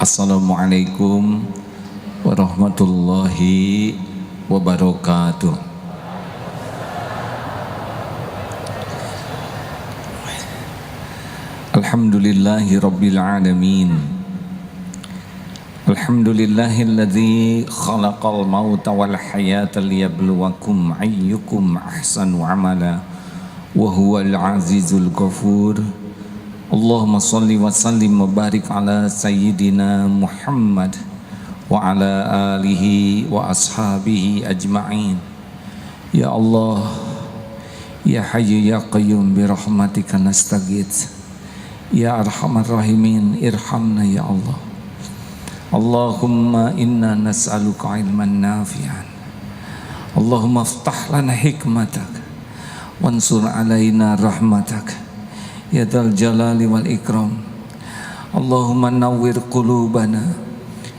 Assalamualaikum warahmatullahi wabarakatuh. Alhamdulillahi rabbil alamin. Alhamdulillahilladzi khalaqal mauta wal hayata liyabluwakum ayyukum ahsanu amala wa huwal azizul ghafur. Allahumma salli wa sallim wa barik ala sayyidina Muhammad wa ala alihi wa ashabihi ajma'in. Ya Allah, ya Hayyu ya Qayyum bi rahmatika nastaghits. Ya Arhamar Rahimin irhamna ya Allah. Allahumma inna nas'aluka ilman nafi'an. Allahumma iftah lana hikmatak wansur alaina rahmatak ya dzal jalali wal ikram. Allahumma nawwir qulubana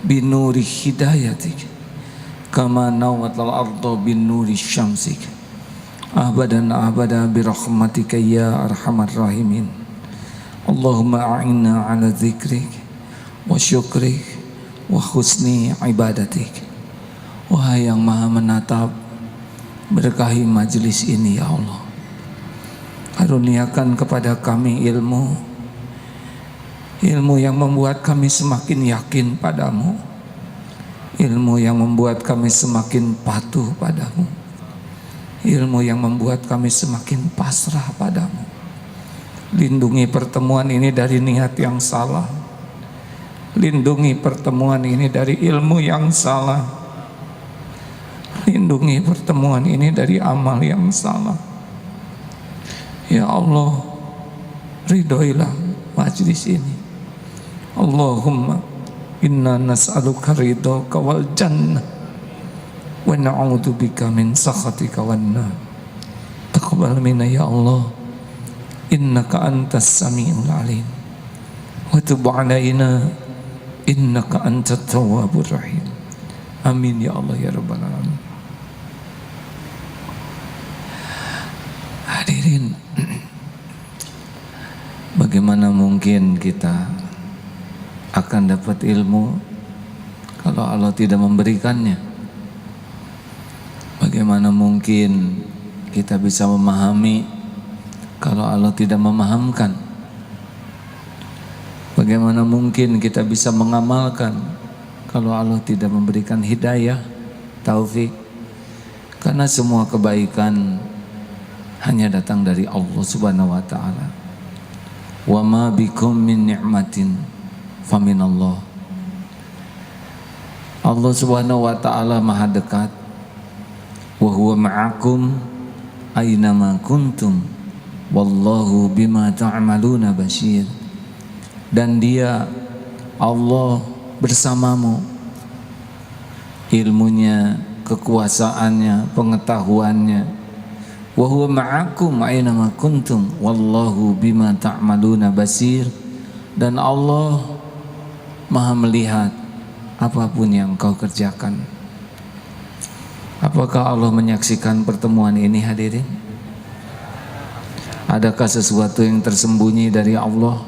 binuri hidayatik kama nawwatal arda binuri syamsik abadan abada birahmatika ya arhamar rahimin. Allahumma a'inna ala dzikrik wa syukrik wa husni ibadatik. Wahai yang maha menatap, berkahi majlis ini ya Allah. Karuniakan kepada kami ilmu yang membuat kami semakin yakin padamu, ilmu yang membuat kami semakin patuh padamu, ilmu yang membuat kami semakin pasrah padamu. Lindungi pertemuan ini dari niat yang salah, lindungi pertemuan ini dari ilmu yang salah, lindungi pertemuan ini dari amal yang salah. Ya Allah, ridhoilah majlis ini. Allahumma inna nas'aluka ridhaka wal jannah wa na'udzubika min sakhatika wan nar. Taqabbal minna ya Allah, innaka antas samiul alim wa tub alaina innaka antat tawwabur rahim. Amin ya Allah ya rabbal alamin. Hadirin, bagaimana mungkin kita akan dapat ilmu kalau Allah tidak memberikannya? Bagaimana mungkin kita bisa memahami kalau Allah tidak memahamkan? Bagaimana mungkin kita bisa mengamalkan kalau Allah tidak memberikan hidayah, taufik? Karena semua kebaikan hanya datang dari Allah Subhanahu wa ta'ala. Wa ma bikum min ni'matin faminallah. Allah Subhanahu wa ta'ala maha dekat. Wa huwa ma'akum aynama kuntum wallahu bima ta'maluna basyir. Dan dia Allah bersamamu, ilmunya, kekuasaannya, pengetahuannya. Wa huwa ma'akum aynama kuntum wallahu bima ta'maluna basir. Dan Allah maha melihat apapun yang kau kerjakan. Apakah Allah menyaksikan pertemuan ini hadirin? Adakah sesuatu yang tersembunyi dari Allah?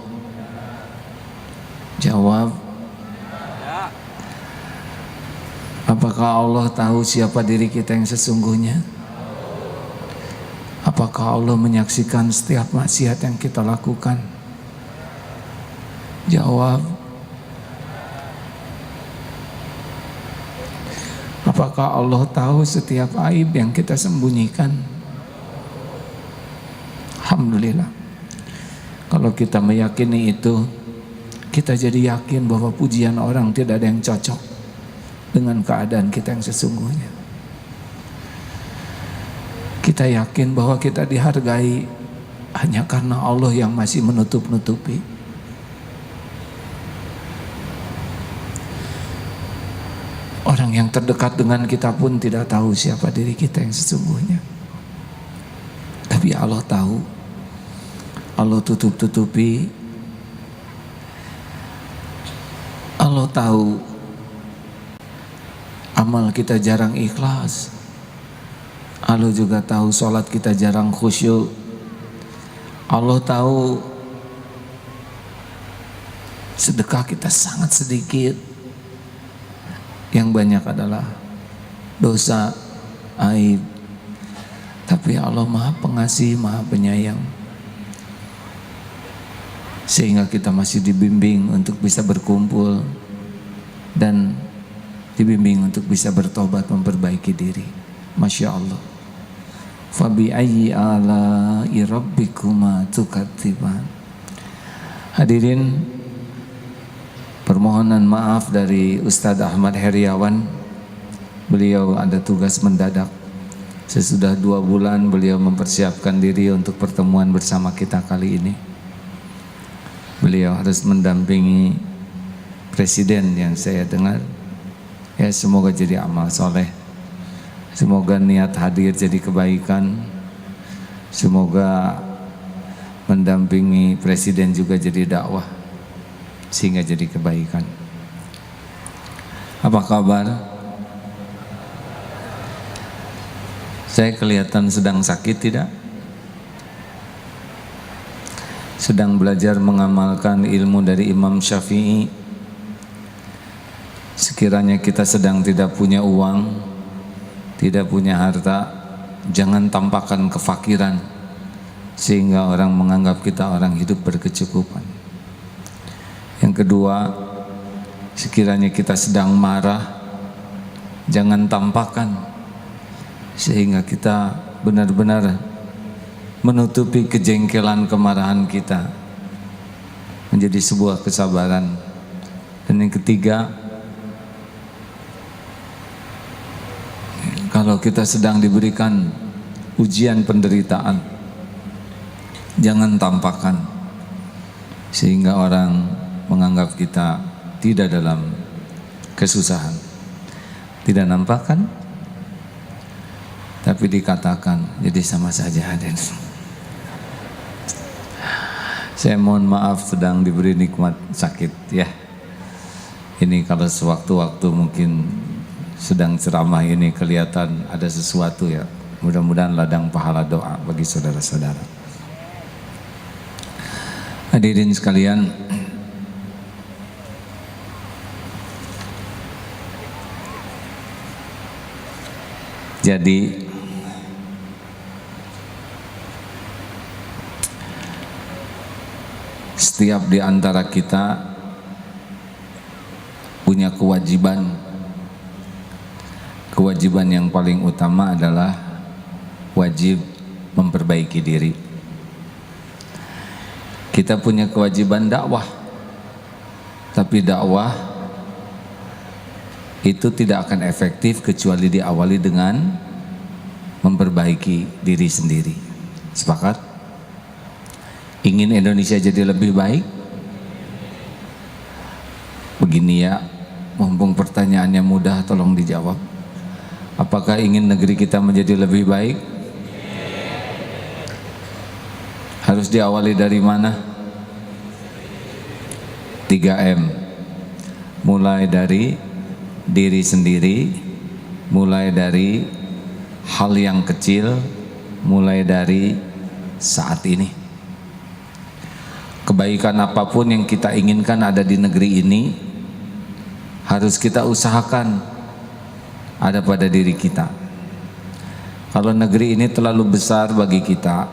Jawab. Apakah Allah tahu siapa diri kita yang sesungguhnya? Apakah Allah menyaksikan setiap maksiat yang kita lakukan? Jawab. Apakah Allah tahu setiap aib yang kita sembunyikan? Alhamdulillah. Kalau kita meyakini itu, kita jadi yakin bahwa pujian orang tidak ada yang cocok dengan keadaan kita yang sesungguhnya. Kita yakin bahwa kita dihargai hanya karena Allah yang masih menutup-nutupi. Orang yang terdekat dengan kita pun tidak tahu siapa diri kita yang sesungguhnya. Tapi Allah tahu. Allah tutup-tutupi. Allah tahu amal kita jarang ikhlas. Allah juga tahu sholat kita jarang khusyuk. Allah tahu sedekah kita sangat sedikit, yang banyak adalah dosa, aib. Tapi Allah Maha Pengasih, Maha Penyayang, sehingga kita masih dibimbing untuk bisa berkumpul dan dibimbing untuk bisa bertobat, memperbaiki diri. Masya Allah. Fabi ayyi ala'i rabbikuma tukadziban. Hadirin, permohonan maaf dari Ustadz Ahmad Heriawan. Beliau ada tugas mendadak. Sesudah 2 bulan beliau mempersiapkan diri untuk pertemuan bersama kita kali ini. Beliau harus mendampingi presiden yang saya dengar. Ya, semoga jadi amal soleh. Semoga niat hadir jadi kebaikan. Semoga mendampingi presiden juga jadi dakwah, sehingga jadi kebaikan. Apa kabar? Saya kelihatan sedang sakit tidak? Sedang belajar mengamalkan ilmu dari Imam Syafi'i. Sekiranya kita sedang tidak punya uang, tidak punya harta, jangan tampakkan kefakiran sehingga orang menganggap kita orang hidup berkecukupan. Yang kedua, sekiranya kita sedang marah, jangan tampakkan sehingga kita benar-benar menutupi kejengkelan kemarahan kita menjadi sebuah kesabaran. Dan yang ketiga, kalau kita sedang diberikan ujian penderitaan, jangan tampakkan sehingga orang menganggap kita tidak dalam kesusahan. Tidak nampakkan, tapi dikatakan, jadi sama saja. Hadir. Saya mohon maaf sedang diberi nikmat sakit ya. Ini kalau sewaktu-waktu mungkin sedang ceramah ini kelihatan ada sesuatu ya. Mudah-mudahan ladang pahala doa bagi saudara-saudara. Hadirin sekalian, jadi setiap di antara kita punya kewajiban. Kewajiban yang paling utama adalah wajib memperbaiki diri. Kita punya kewajiban dakwah, tapi dakwah itu tidak akan efektif kecuali diawali dengan memperbaiki diri sendiri. Sepakat? Ingin Indonesia jadi lebih baik? Begini ya, mumpung pertanyaannya mudah, tolong dijawab. Apakah ingin negeri kita menjadi lebih baik? Harus diawali dari mana? 3M. Mulai dari diri sendiri, mulai dari hal yang kecil, mulai dari saat ini. Kebaikan apapun yang kita inginkan ada di negeri ini, harus kita usahakan ada pada diri kita. Kalau negeri ini terlalu besar bagi kita,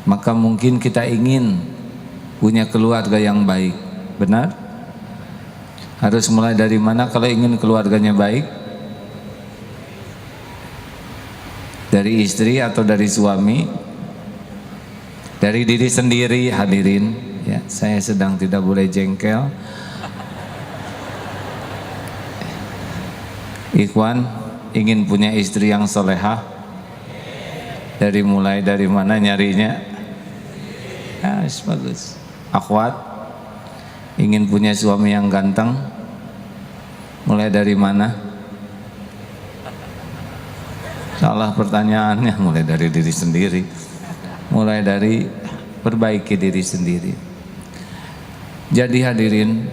maka mungkin kita ingin punya keluarga yang baik. Benar? Harus mulai dari mana kalau ingin keluarganya baik? Dari istri atau dari suami? Dari diri sendiri. Hadirin ya, saya sedang tidak boleh jengkel. Ikhwan, ingin punya istri yang solehah? Mulai dari mana nyarinya? Ya, bagus. Akhwat, ingin punya suami yang ganteng? Mulai dari mana? Salah pertanyaannya. Mulai dari diri sendiri. Mulai dari perbaiki diri sendiri. Jadi hadirin,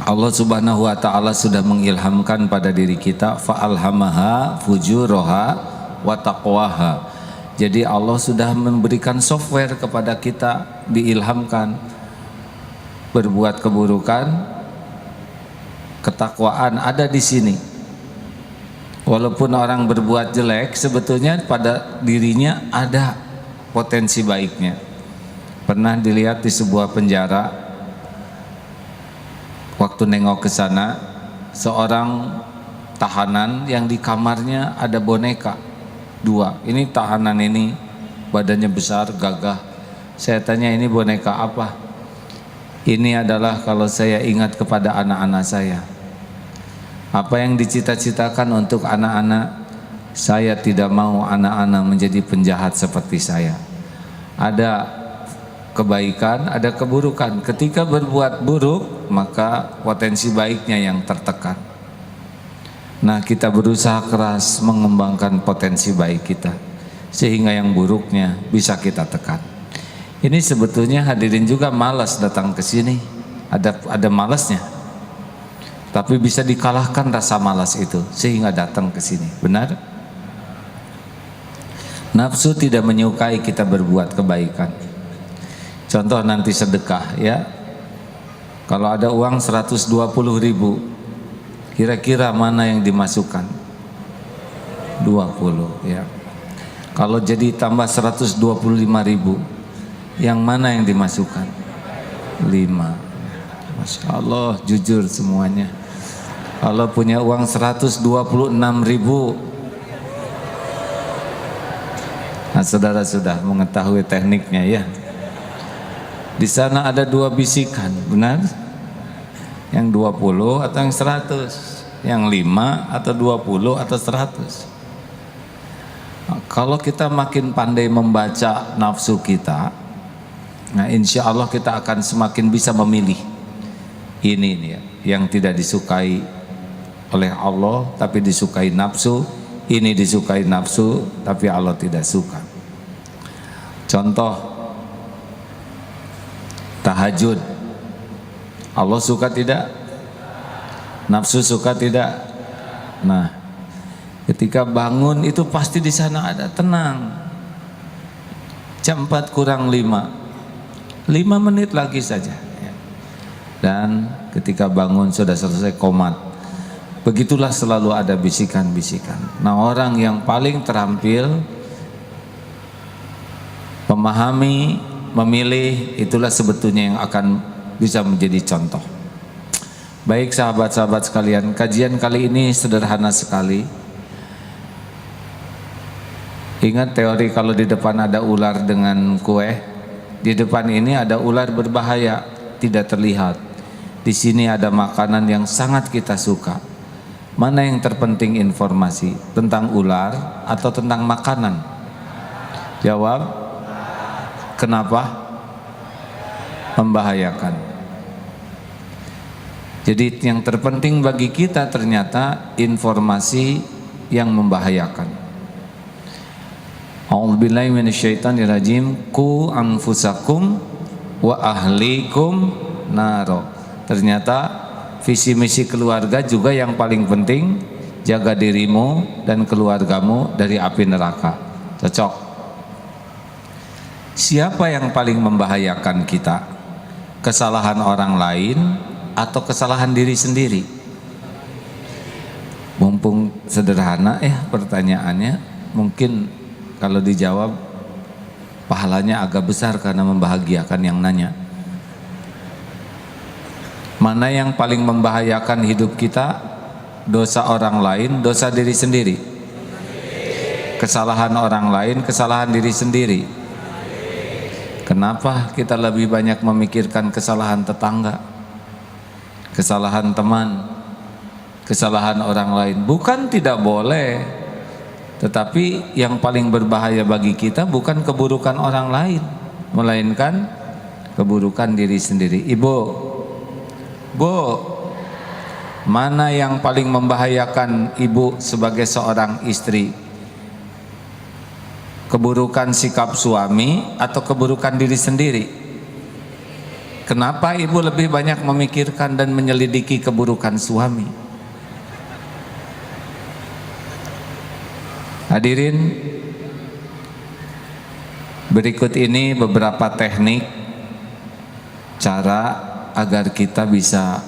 Allah Subhanahu wa taala sudah mengilhamkan pada diri kita, fa'alhamaha fujuraha wa taqwaha. Jadi Allah sudah memberikan software kepada kita, diilhamkan berbuat keburukan, ketakwaan ada di sini. Walaupun orang berbuat jelek, sebetulnya pada dirinya ada potensi baiknya. Pernah dilihat di sebuah penjara, waktu nengok ke sana, seorang tahanan yang di kamarnya ada boneka 2. Ini tahanan ini badannya besar, gagah. Saya tanya, ini boneka apa? Ini adalah kalau saya ingat kepada anak-anak saya. Apa yang dicita-citakan untuk anak-anak, saya tidak mau anak-anak menjadi penjahat seperti saya. Ada kebaikan, ada keburukan. Ketika berbuat buruk, maka potensi baiknya yang tertekan. Nah, kita berusaha keras mengembangkan potensi baik kita, sehingga yang buruknya bisa kita tekan. Ini sebetulnya hadirin juga malas datang ke sini. Ada malasnya. Tapi bisa dikalahkan rasa malas itu sehingga datang ke sini. Benar? Nafsu tidak menyukai kita berbuat kebaikan. Contoh nanti sedekah ya. Kalau ada uang 120.000, kira-kira mana yang dimasukkan? 20 ya. Kalau jadi tambah 125.000, yang mana yang dimasukkan? 5. Masya Allah, jujur semuanya. Kalau punya uang 126.000, nah saudara sudah mengetahui tekniknya ya. Di sana ada 2 bisikan, benar? Yang 20 atau yang 100? Yang 5 atau 20 atau 100? Nah, kalau kita makin pandai membaca nafsu kita, nah insya Allah kita akan semakin bisa memilih. Ini nih ya, yang tidak disukai oleh Allah tapi disukai nafsu, ini disukai nafsu tapi Allah tidak suka. Contoh tahajud, Allah suka tidak? Nafsu suka tidak? Nah, ketika bangun itu pasti di sana ada tenang. Jam 4 kurang 5 menit lagi saja. Dan ketika bangun sudah selesai qomat. Begitulah selalu ada bisikan-bisikan. Nah, orang yang paling terampil memahami, memilih, itulah sebetulnya yang akan bisa menjadi contoh. Baik sahabat-sahabat sekalian, kajian kali ini sederhana sekali. Ingat teori kalau di depan ada ular dengan kue, di depan ini ada ular berbahaya, tidak terlihat. Di sini ada makanan yang sangat kita suka. Mana yang terpenting informasi? Tentang ular atau tentang makanan? Jawab. Kenapa? Membahayakan. Jadi yang terpenting bagi kita ternyata informasi yang membahayakan. A'udzubillahi minasyaitonirrajim. Qu anfusakum wa ahlikum naro. Ternyata visi misi keluarga juga yang paling penting, jaga dirimu dan keluargamu dari api neraka. Cocok. Siapa yang paling membahayakan kita? Kesalahan orang lain atau kesalahan diri sendiri? Mumpung sederhana pertanyaannya, mungkin kalau dijawab pahalanya agak besar karena membahagiakan yang nanya. Mana yang paling membahayakan hidup kita? Dosa orang lain, dosa diri sendiri? Kesalahan orang lain, kesalahan diri sendiri? Kenapa kita lebih banyak memikirkan kesalahan tetangga, kesalahan teman, kesalahan orang lain? Bukan tidak boleh, tetapi yang paling berbahaya bagi kita bukan keburukan orang lain, melainkan keburukan diri sendiri. Ibu, Bu, mana yang paling membahayakan ibu sebagai seorang istri? Keburukan sikap suami atau keburukan diri sendiri? Kenapa ibu lebih banyak memikirkan dan menyelidiki keburukan suami? Hadirin, berikut ini beberapa teknik cara agar kita bisa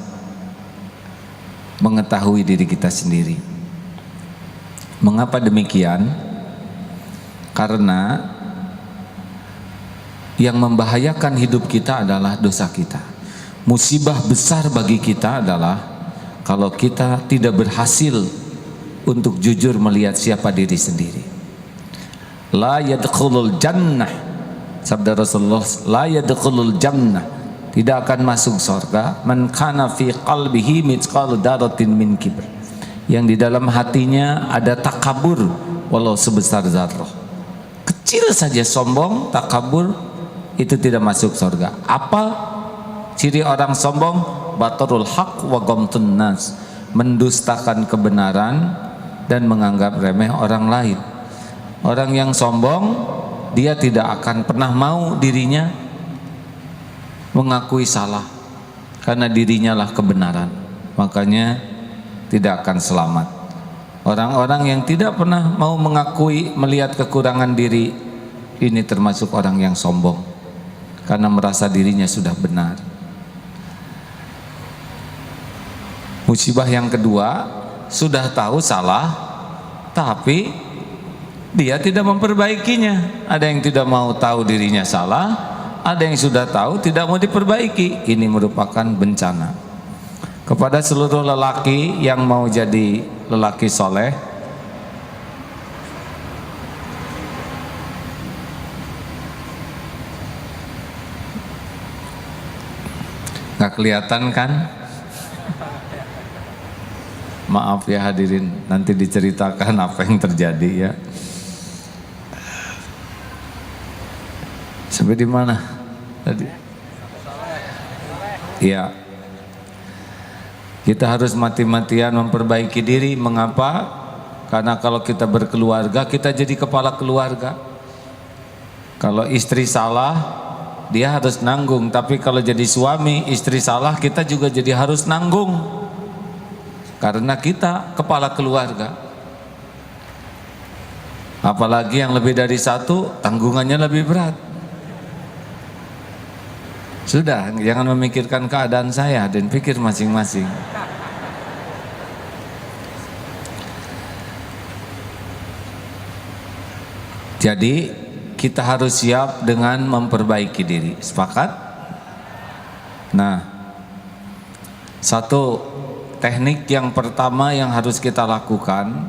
mengetahui diri kita sendiri. Mengapa demikian? Karena yang membahayakan hidup kita adalah dosa kita. Musibah besar bagi kita adalah kalau kita tidak berhasil untuk jujur melihat siapa diri sendiri. La yadkhulul jannah, sabda Rasulullah, la yadkhulul jannah, tidak akan masuk surga man kana fi qalbihi mithqalu dzarratin min kibr, yang di dalam hatinya ada takabur walau sebesar zarrah. Kecil saja sombong, takabur, itu tidak masuk surga. Apa ciri orang sombong? Batarul haq wa ghamtun nas, mendustakan kebenaran dan menganggap remeh orang lain. Orang yang sombong, dia tidak akan pernah mau dirinya mengakui salah, karena dirinya lah kebenaran, makanya tidak akan selamat. Orang-orang yang tidak pernah mau mengakui melihat kekurangan diri, ini termasuk orang yang sombong karena merasa dirinya sudah benar. Musibah yang kedua, sudah tahu salah tapi dia tidak memperbaikinya. Ada yang tidak mau tahu dirinya salah, ada yang sudah tahu tidak mau diperbaiki. Ini merupakan bencana. Kepada seluruh lelaki yang mau jadi lelaki soleh, nggak kelihatan kan? Maaf ya hadirin, nanti diceritakan apa yang terjadi ya. Sampai di mana tadi? Iya. Kita harus mati-matian memperbaiki diri. Mengapa? Karena kalau kita berkeluarga, kita jadi kepala keluarga. Kalau istri salah, dia harus nanggung. Tapi kalau jadi suami, istri salah, kita juga jadi harus nanggung. Karena kita kepala keluarga. Apalagi yang lebih dari satu, tanggungannya lebih berat. Sudah, jangan memikirkan keadaan saya dan pikir masing-masing. Jadi kita harus siap dengan memperbaiki diri. Sepakat? Nah, satu teknik yang pertama yang harus kita lakukan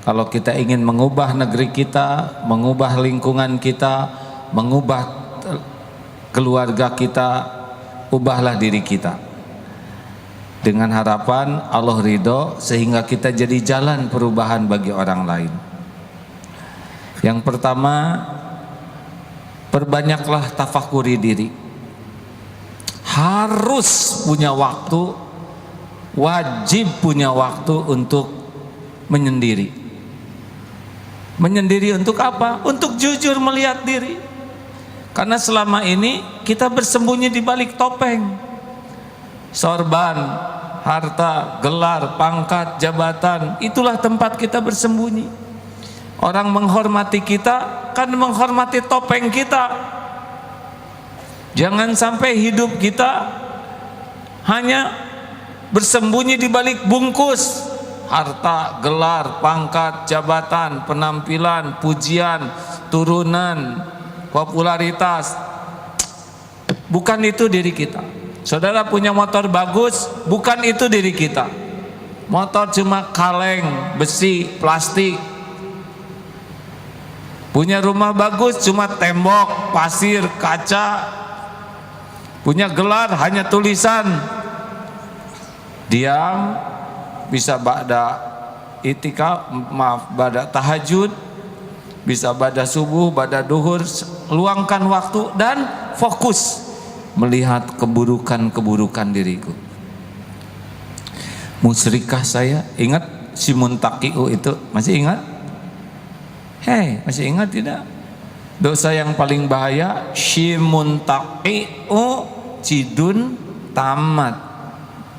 kalau kita ingin mengubah negeri kita, mengubah lingkungan kita, mengubah keluarga kita, ubahlah diri kita dengan harapan Allah ridho, sehingga kita jadi jalan perubahan bagi orang lain. Yang pertama, perbanyaklah tafakuri diri. Harus punya waktu, wajib punya waktu untuk menyendiri. Menyendiri untuk apa? Untuk jujur melihat diri. Karena selama ini kita bersembunyi di balik topeng, sorban, harta, gelar, pangkat, jabatan, itulah tempat kita bersembunyi. Orang menghormati kita kan menghormati topeng kita. Jangan sampai hidup kita hanya bersembunyi di balik bungkus harta, gelar, pangkat, jabatan, penampilan, pujian, turunan, popularitas. Bukan itu diri kita. Saudara punya motor bagus, bukan itu diri kita. Motor cuma kaleng, besi, plastik. Punya rumah bagus cuma tembok, pasir, kaca. Punya gelar hanya tulisan. Diam, bisa ba'da itikaf, ba'da tahajud, bisa ba'da subuh, ba'da duhur. Luangkan waktu dan fokus melihat keburukan-keburukan diriku. Musyrikah saya, ingat si Muntaqi'u itu, masih ingat? Hei, masih ingat tidak? Dosa yang paling bahaya, si Muntaqi'u cidun tamat.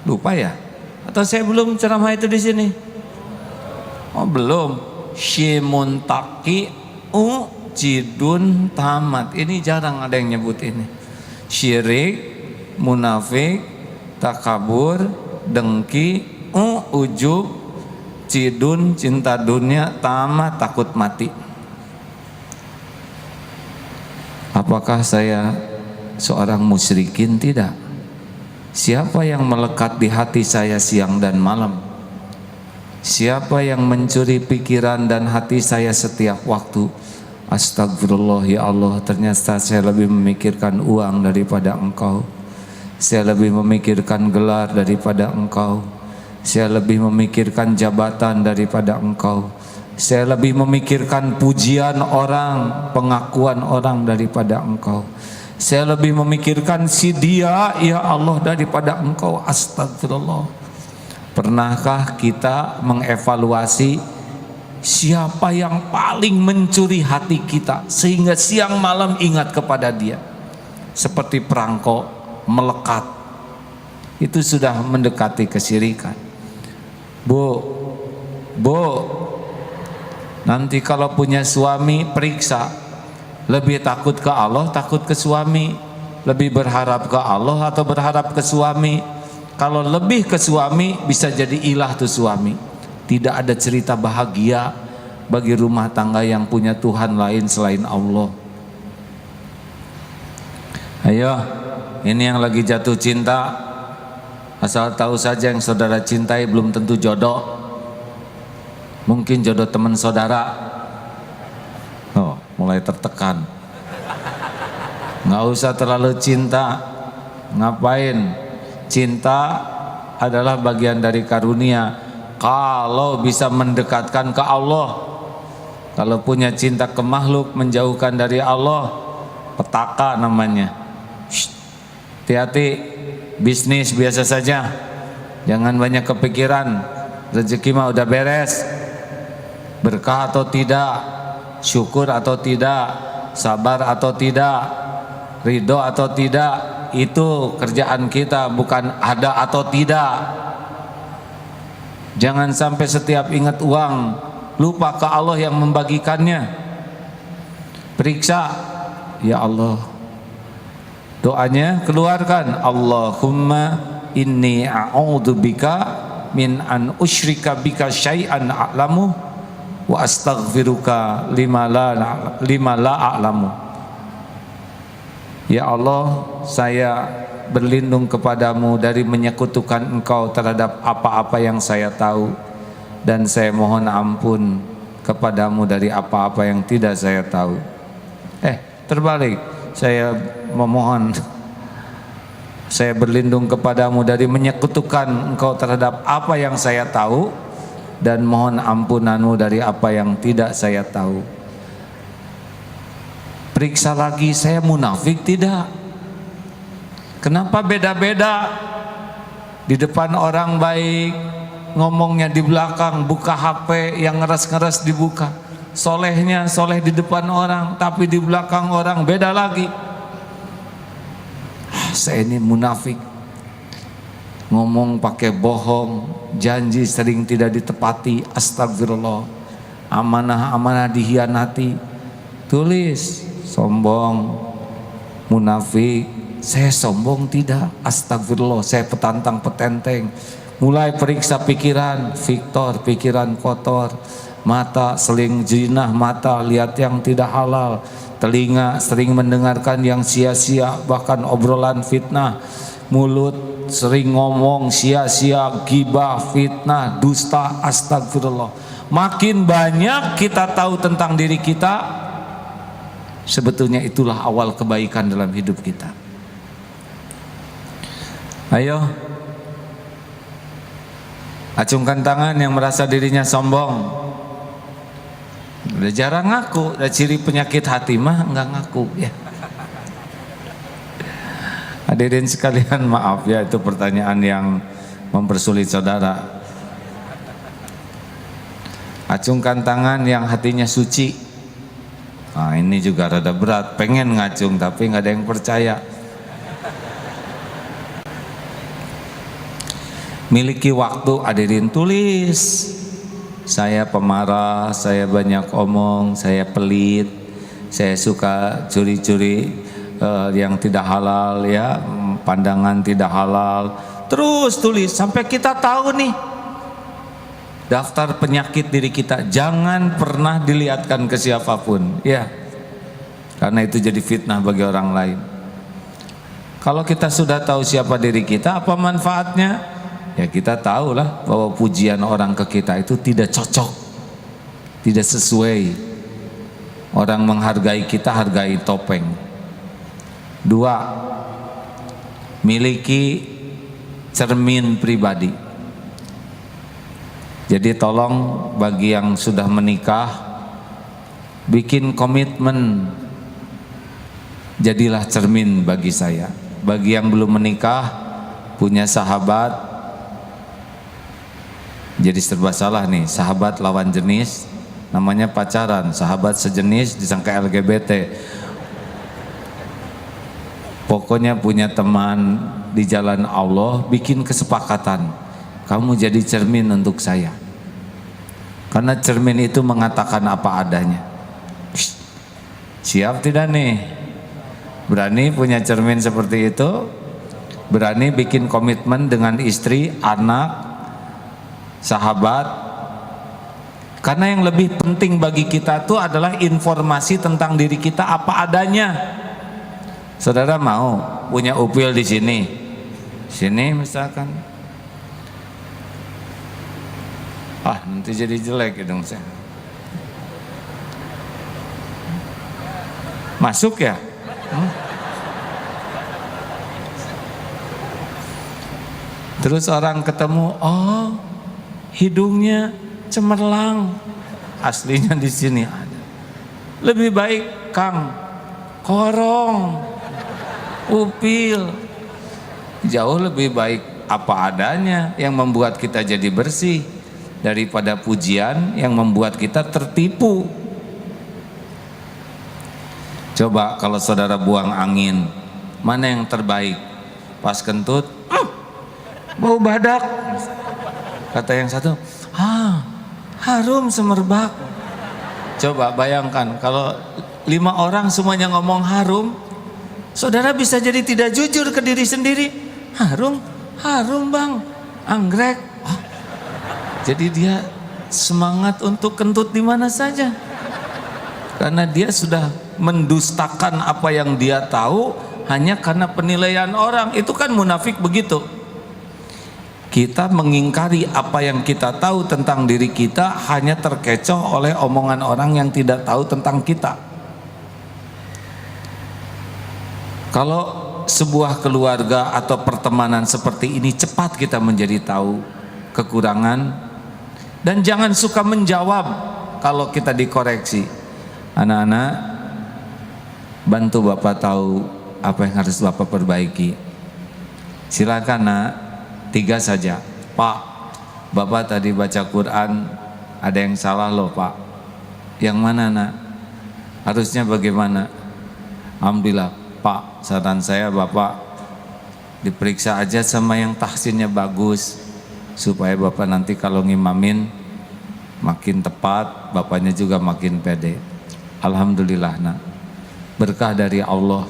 Lupa ya? Atau saya belum ceramah itu di sini? Oh belum. Si Muntaqi'u cidun tamat. Ini jarang ada yang nyebut ini. Syirik, munafik, takabur, dengki, ujub, cidun, cinta dunia, tamak, takut mati. Apakah saya seorang musyrikin? Tidak. Siapa yang melekat di hati saya siang dan malam? Siapa yang mencuri pikiran dan hati saya setiap waktu? Astagfirullah ya Allah, ternyata saya lebih memikirkan uang daripada Engkau. Saya lebih memikirkan gelar daripada Engkau. Saya lebih memikirkan jabatan daripada Engkau. Saya lebih memikirkan pujian orang, pengakuan orang daripada Engkau. Saya lebih memikirkan si dia ya Allah daripada Engkau. Astagfirullah. Pernahkah kita mengevaluasi siapa yang paling mencuri hati kita sehingga siang malam ingat kepada dia? Seperti perangko melekat, itu sudah mendekati kesyirikan. Bu, nanti kalau punya suami periksa, lebih takut ke Allah, takut ke suami, lebih berharap ke Allah atau berharap ke suami. Kalau lebih ke suami bisa jadi ilah tuh suami. Tidak ada cerita bahagia bagi rumah tangga yang punya Tuhan lain selain Allah. Ayo, ini yang lagi jatuh cinta, asal tahu saja yang saudara cintai belum tentu jodoh. Mungkin jodoh teman saudara. Oh, mulai tertekan. Nggak usah terlalu cinta. Ngapain? Cinta adalah bagian dari karunia. Kalau bisa mendekatkan ke Allah. Kalau punya cinta ke makhluk, menjauhkan dari Allah, petaka namanya. Hati-hati, bisnis biasa saja, jangan banyak kepikiran. Rezeki mah udah beres. Berkah atau tidak, syukur atau tidak, sabar atau tidak, ridho atau tidak, itu kerjaan kita, bukan ada atau tidak. Jangan sampai setiap ingat uang lupa ke Allah yang membagikannya. Periksa, ya Allah. Doanya keluarkan, Allahumma inni a'udzubika min an usyrika bika syai'an a'lamu wa astaghfiruka lima la a'lamu. Ya Allah, saya berlindung kepadamu dari menyekutukan Engkau terhadap apa-apa yang saya tahu, dan saya mohon ampun kepadamu dari apa-apa yang tidak saya tahu. Terbalik, saya memohon, saya berlindung kepadamu dari menyekutukan Engkau terhadap apa yang saya tahu, dan mohon ampunanmu dari apa yang tidak saya tahu. Periksa lagi, saya munafik tidak? Kenapa beda-beda? Di depan orang baik, ngomongnya di belakang, buka HP yang ngeres-ngeres dibuka. Solehnya soleh di depan orang, tapi di belakang orang beda lagi. Saya ini munafik. Ngomong pakai bohong, janji sering tidak ditepati. Astagfirullah. Amanah-amanah dihianati. Tulis, sombong, munafik. Saya sombong tidak, astagfirullah, saya petantang petenteng. Mulai periksa pikiran, Victor, pikiran kotor. Mata seling jinah, mata lihat yang tidak halal. Telinga sering mendengarkan yang sia-sia, bahkan obrolan fitnah. Mulut sering ngomong sia-sia, gibah, fitnah, dusta, astagfirullah. Makin banyak kita tahu tentang diri kita, sebetulnya itulah awal kebaikan dalam hidup kita. Ayo, acungkan tangan yang merasa dirinya sombong. Udah jarang ngaku, udah ciri penyakit hati mah enggak ngaku ya. Hadirin sekalian, maaf ya, itu pertanyaan yang mempersulit saudara. Acungkan tangan yang hatinya suci. Nah, ini juga rada berat, pengen ngacung tapi nggak ada yang percaya. Miliki waktu, hadirin, tulis. Saya pemarah, saya banyak omong, saya pelit, saya suka curi-curi yang tidak halal ya, pandangan tidak halal, Terus tulis sampai kita tahu nih daftar penyakit diri kita. Jangan pernah dilihatkan ke siapapun, ya. Karena itu jadi fitnah bagi orang lain. Kalau kita sudah tahu siapa diri kita, apa manfaatnya? Ya kita tahulah bahwa pujian orang ke kita itu tidak cocok, tidak sesuai. Orang menghargai kita, hargai topeng. 2, miliki cermin pribadi. Jadi tolong bagi yang sudah menikah, bikin komitmen, jadilah cermin bagi saya. Bagi yang belum menikah, punya sahabat, jadi serba salah nih, sahabat lawan jenis, namanya pacaran, sahabat sejenis disangka LGBT. Pokoknya punya teman di jalan Allah, bikin kesepakatan, kamu jadi cermin untuk saya. Karena cermin itu mengatakan apa adanya. Siap tidak nih? Berani punya cermin seperti itu? Berani bikin komitmen dengan istri, anak, sahabat? Karena yang lebih penting bagi kita itu adalah informasi tentang diri kita apa adanya. Saudara mau punya upil di sini misalkan, nanti jadi jelek hidung saya. Masuk ya? Terus orang ketemu, hidungnya cemerlang, aslinya di sini ada. Lebih baik Kang, korong, upil. Jauh lebih baik apa adanya yang membuat kita jadi bersih daripada pujian yang membuat kita tertipu. Coba kalau saudara buang angin, mana yang terbaik? Pas kentut, bau badak. Kata yang satu, harum semerbak. Coba bayangkan kalau 5 orang semuanya ngomong harum, saudara bisa jadi tidak jujur ke diri sendiri. Harum bang, anggrek. Jadi dia semangat untuk kentut di mana saja. Karena dia sudah mendustakan apa yang dia tahu hanya karena penilaian orang. Itu kan munafik begitu. Kita mengingkari apa yang kita tahu tentang diri kita hanya terkecoh oleh omongan orang yang tidak tahu tentang kita. Kalau sebuah keluarga atau pertemanan seperti ini, cepat kita menjadi tahu kekurangan. Dan jangan suka menjawab kalau kita dikoreksi. Anak-anak, bantu Bapak tahu apa yang harus Bapak perbaiki. Silakan nak, 3 saja. Pak, Bapak tadi baca Quran ada yang salah loh Pak. Yang mana nak? Harusnya bagaimana? Alhamdulillah Pak, saran saya Bapak diperiksa aja sama yang tahsinnya bagus, supaya Bapak nanti kalau ngimamin makin tepat, Bapaknya juga makin pede. Alhamdulillah nak, berkah dari Allah.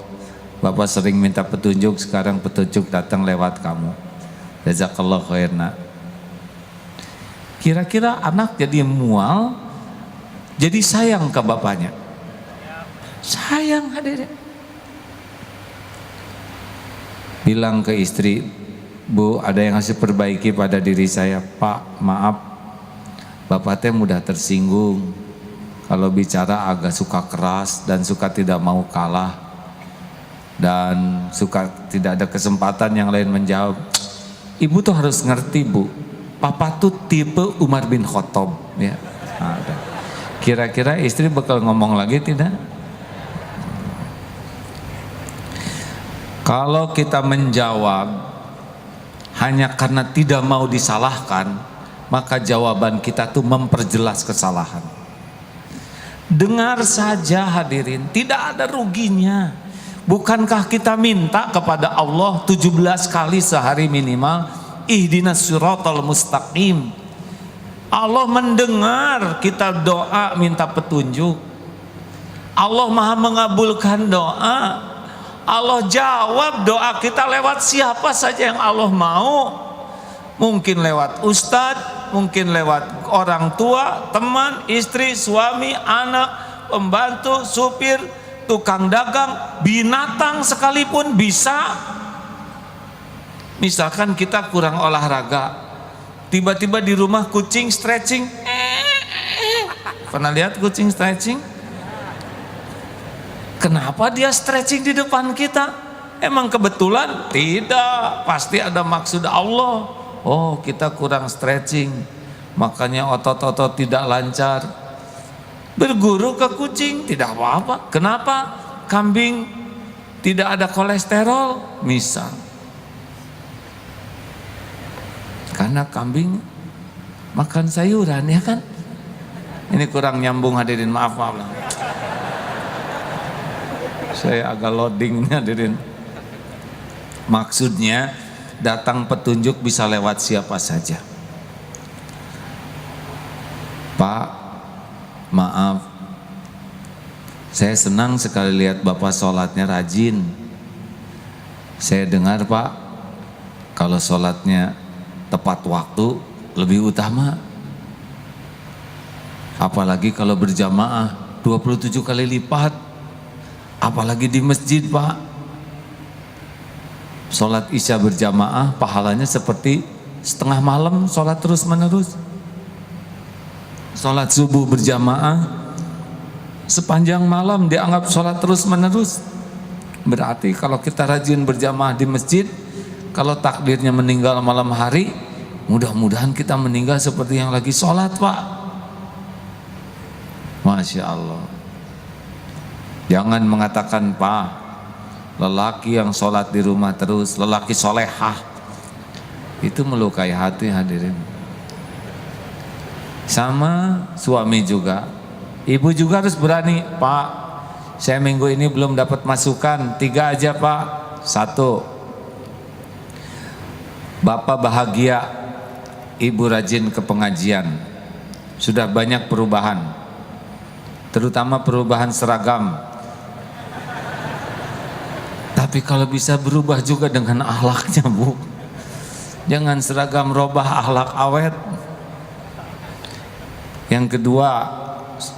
Bapak sering minta petunjuk, sekarang petunjuk datang lewat kamu. Jazakallah khair nak. Kira-kira anak jadi mual, jadi sayang ke bapaknya. Sayang hadirin. Bilang ke istri, Bu, ada yang harus perbaiki pada diri saya. Pak, maaf, Bapak teh mudah tersinggung. Kalau bicara agak suka keras dan suka tidak mau kalah, dan suka tidak ada kesempatan yang lain menjawab. Ibu tuh harus ngerti Bu, Papa tuh tipe Umar bin Khattab ya. Kira-kira istri bakal ngomong lagi tidak? Kalau kita menjawab hanya karena tidak mau disalahkan, maka jawaban kita tuh memperjelas kesalahan. Dengar saja hadirin, tidak ada ruginya. Bukankah kita minta kepada Allah 17 kali sehari minimal, ihdinas siratal mustaqim. Allah mendengar kita doa minta petunjuk. Allah maha mengabulkan doa. Allah jawab doa kita lewat siapa saja yang Allah mau. Mungkin lewat ustadz, mungkin lewat orang tua, teman, istri, suami, anak, pembantu, supir, tukang dagang, binatang sekalipun bisa. Misalkan kita kurang olahraga, tiba-tiba di rumah kucing stretching. Pernah lihat kucing stretching? Kenapa dia stretching di depan kita? Emang kebetulan? Tidak, pasti ada maksud Allah. Oh, kita kurang stretching, makanya otot-otot tidak lancar. Berguru ke kucing tidak apa-apa. Kenapa? Kambing tidak ada kolesterol, misal. Karena kambing makan sayuran, ya kan? Ini kurang nyambung hadirin, maaf. Saya agak loading hadirin. Maksudnya datang petunjuk bisa lewat siapa saja. Pak, maaf, saya senang sekali lihat Bapak sholatnya rajin. Saya dengar Pak, kalau sholatnya tepat waktu lebih utama. Apalagi kalau berjamaah 27 kali lipat. Apalagi di masjid Pak. Sholat isya berjamaah pahalanya seperti setengah malam sholat terus menerus. Sholat subuh berjamaah sepanjang malam dianggap sholat terus menerus. Berarti kalau kita rajin berjamaah di masjid, kalau takdirnya meninggal malam hari, mudah-mudahan kita meninggal seperti yang lagi sholat Pak. Masya Allah. Jangan mengatakan Pak, lelaki yang sholat di rumah terus, lelaki solehah, itu melukai hati hadirin. Sama suami juga, ibu juga harus berani. Pak, saya minggu ini belum dapat masukan, 3 aja Pak. 1, Bapak bahagia, ibu rajin ke pengajian, sudah banyak perubahan, terutama perubahan seragam. Tapi kalau bisa berubah juga dengan akhlaknya Bu. Jangan seragam robah akhlak awet. Yang kedua,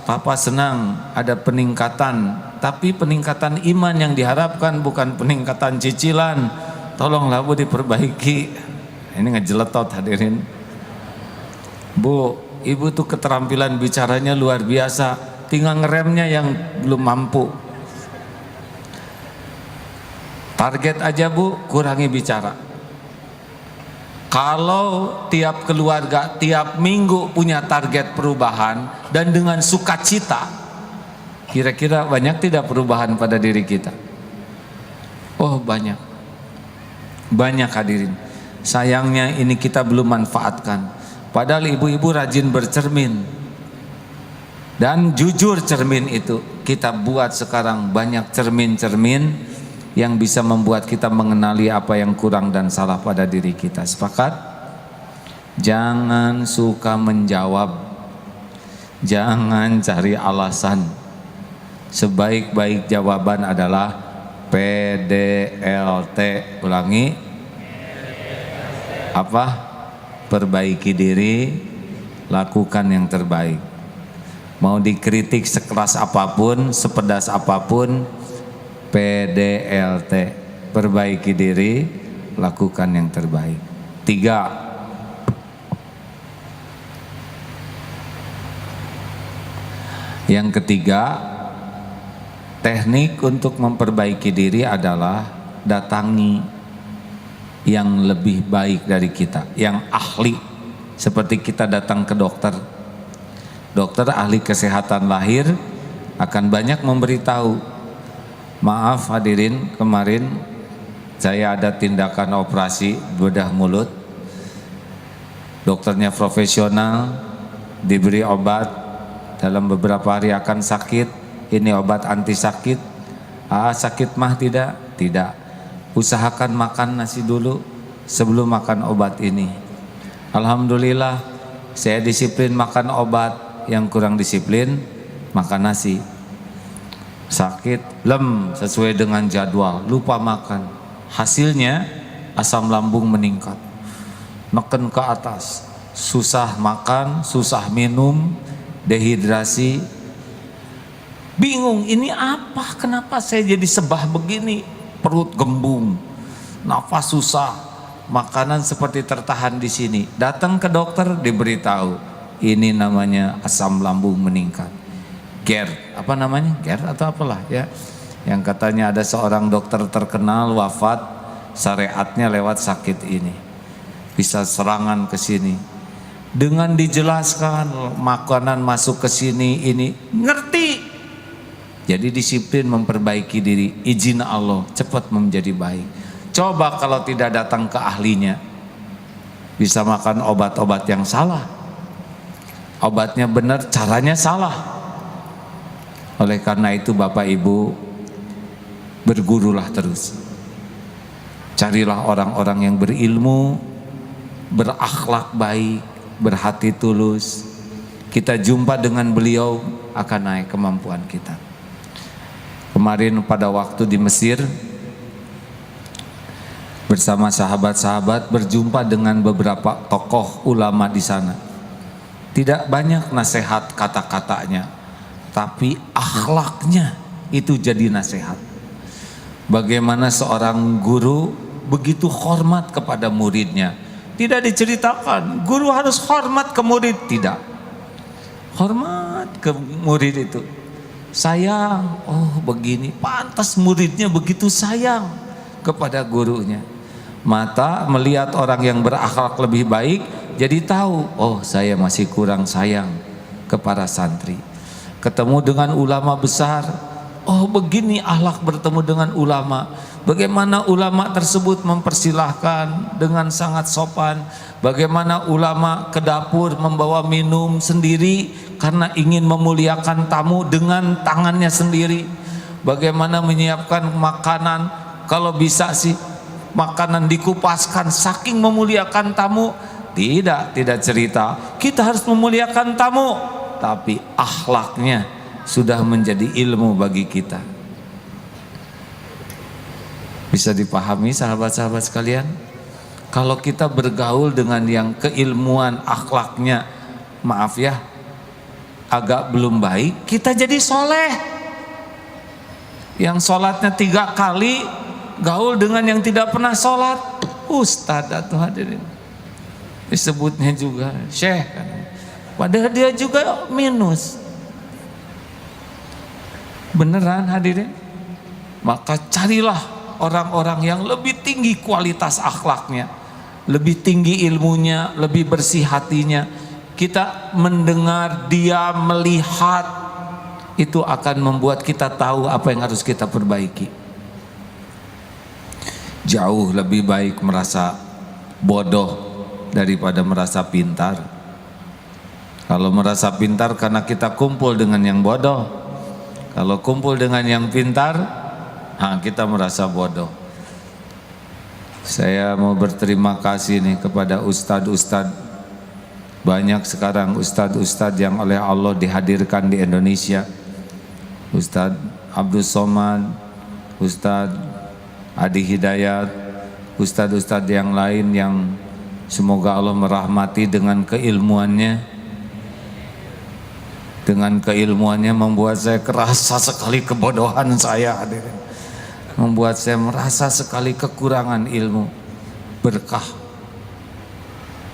Papa senang ada peningkatan, tapi peningkatan iman yang diharapkan bukan peningkatan cicilan. Tolonglah Bu diperbaiki. Ini ngejeletot hadirin. Bu, ibu tuh keterampilan bicaranya luar biasa, tinggal ngeremnya yang belum mampu. Target aja Bu, kurangi bicara. Kalau tiap keluarga tiap minggu punya target perubahan dan dengan sukacita, kira-kira banyak tidak perubahan pada diri kita? Oh banyak. Banyak hadirin. Sayangnya ini kita belum manfaatkan. Padahal ibu-ibu rajin bercermin. Dan jujur cermin itu kita buat sekarang banyak cermin-cermin yang bisa membuat kita mengenali apa yang kurang dan salah pada diri kita. Sepakat? Jangan suka menjawab, jangan cari alasan. Sebaik-baik jawaban adalah PDLT. Ulangi. Apa? Perbaiki diri, lakukan yang terbaik. Mau dikritik sekeras apapun, sepedas apapun, PDLT, perbaiki diri, lakukan yang terbaik. 3, yang ketiga, teknik untuk memperbaiki diri adalah datangi yang lebih baik dari kita, yang ahli. Seperti kita datang ke dokter, dokter ahli kesehatan lahir akan banyak memberitahu. Maaf hadirin, kemarin saya ada tindakan operasi bedah mulut. Dokternya profesional, diberi obat, dalam beberapa hari akan sakit. Ini obat anti sakit. Sakit mah tidak? Tidak. Usahakan makan nasi dulu sebelum makan obat ini. Alhamdulillah, saya disiplin makan obat. Yang kurang disiplin makan nasi. sakit, lem sesuai dengan jadwal, lupa makan. Hasilnya asam lambung meningkat, neken ke atas, susah makan, susah minum, dehidrasi. Bingung, ini apa? Kenapa saya jadi sebah begini? Perut gembung, nafas susah, makanan seperti tertahan di sini. Datang ke dokter, diberitahu ini namanya asam lambung meningkat. GERD, apa namanya? GERD atau apalah ya. Yang katanya ada seorang dokter terkenal wafat, syariatnya lewat sakit ini. Bisa serangan ke sini. Dengan dijelaskan makanan masuk ke sini, ini ngerti. Jadi disiplin memperbaiki diri, izin Allah cepat menjadi baik. Coba kalau tidak datang ke ahlinya, bisa makan obat-obat yang salah. Obatnya benar, caranya salah. Oleh karena itu Bapak Ibu, bergurulah terus. Carilah orang-orang yang berilmu, berakhlak baik, berhati tulus. Kita jumpa dengan beliau, akan naik kemampuan kita. Kemarin pada waktu di Mesir, bersama sahabat-sahabat berjumpa dengan beberapa tokoh ulama di sana. Tidak banyak nasihat kata-katanya, tapi akhlaknya itu jadi nasihat. Bagaimana seorang guru begitu hormat kepada muridnya. Tidak diceritakan guru harus hormat ke murid, tidak. Hormat ke murid itu. Sayang, oh begini, pantas muridnya begitu sayang kepada gurunya. Mata melihat orang yang berakhlak lebih baik, jadi tahu, oh saya masih kurang sayang kepada santri. Ketemu dengan ulama besar, oh begini akhlak bertemu dengan ulama. Bagaimana ulama tersebut mempersilahkan dengan sangat sopan. Bagaimana ulama ke dapur membawa minum sendiri karena ingin memuliakan tamu dengan tangannya sendiri. Bagaimana menyiapkan makanan, kalau bisa sih makanan dikupaskan saking memuliakan tamu. Tidak cerita kita harus memuliakan tamu, tapi akhlaknya sudah menjadi ilmu bagi kita. Bisa dipahami sahabat-sahabat sekalian? Kalau kita bergaul dengan yang keilmuan akhlaknya, maaf ya, agak belum baik, kita jadi soleh. Yang sholatnya 3 kali gaul dengan yang tidak pernah sholat, ustadz atau hadirin, disebutnya juga syekh kan. Padahal dia juga minus. Beneran hadirin? Maka carilah orang-orang yang lebih tinggi kualitas akhlaknya, lebih tinggi ilmunya, lebih bersih hatinya. Kita mendengar, dia melihat, itu akan membuat kita tahu apa yang harus kita perbaiki. Jauh lebih baik merasa bodoh daripada merasa pintar. Kalau merasa pintar karena kita kumpul dengan yang bodoh, kalau kumpul dengan yang pintar, kita merasa bodoh. Saya mau berterima kasih nih kepada ustadz-ustadz. Banyak sekarang ustadz-ustadz yang oleh Allah dihadirkan di Indonesia. Ustadz Abdul Somad, Ustadz Adi Hidayat, ustadz-ustadz yang lain yang semoga Allah merahmati dengan keilmuannya. Dengan keilmuannya membuat saya kerasa sekali kebodohan saya, hadirin. Membuat saya merasa sekali kekurangan ilmu. Berkah.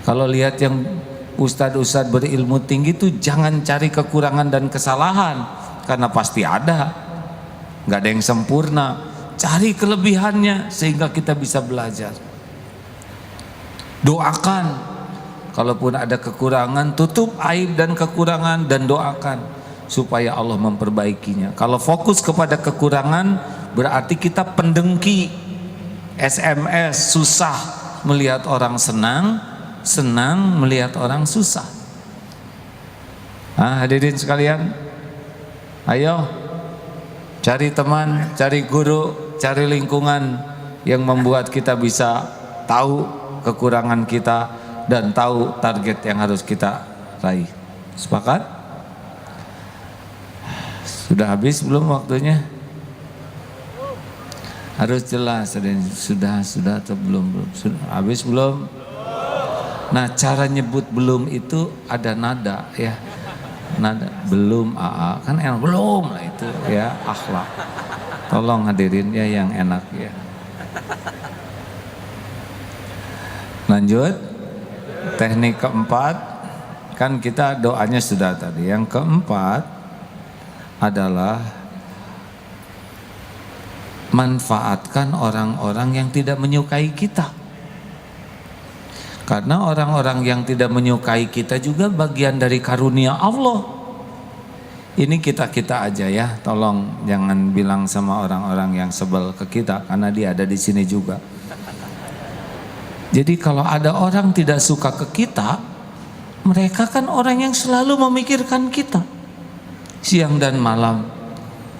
Kalau lihat yang ustadz-ustadz berilmu tinggi itu jangan cari kekurangan dan kesalahan, karena pasti ada. Gak ada yang sempurna. Cari kelebihannya sehingga kita bisa belajar. Doakan. Kalaupun ada kekurangan, tutup aib dan kekurangan dan doakan supaya Allah memperbaikinya. Kalau fokus kepada kekurangan, berarti kita pendengki. SMS, susah melihat orang senang, senang melihat orang susah. Hadirin sekalian, ayo cari teman, cari guru, cari lingkungan yang membuat kita bisa tahu kekurangan kita dan tahu target yang harus kita raih. Sepakat? Sudah habis belum waktunya? Harus jelas. Sudah atau belum? Sudah habis belum? Nah, cara nyebut belum itu ada nada ya. Nada belum aa kan enak belum lah itu ya, akhlak. Tolong hadirin ya yang enak ya. Lanjut. Teknik keempat, kan kita doanya sudah tadi. Yang keempat adalah manfaatkan orang-orang yang tidak menyukai kita. Karena orang-orang yang tidak menyukai kita juga bagian dari karunia Allah. Ini kita-kita aja ya, tolong jangan bilang sama orang-orang yang sebel ke kita, karena dia ada di sini juga. Jadi kalau ada orang tidak suka ke kita, mereka kan orang yang selalu memikirkan kita. Siang dan malam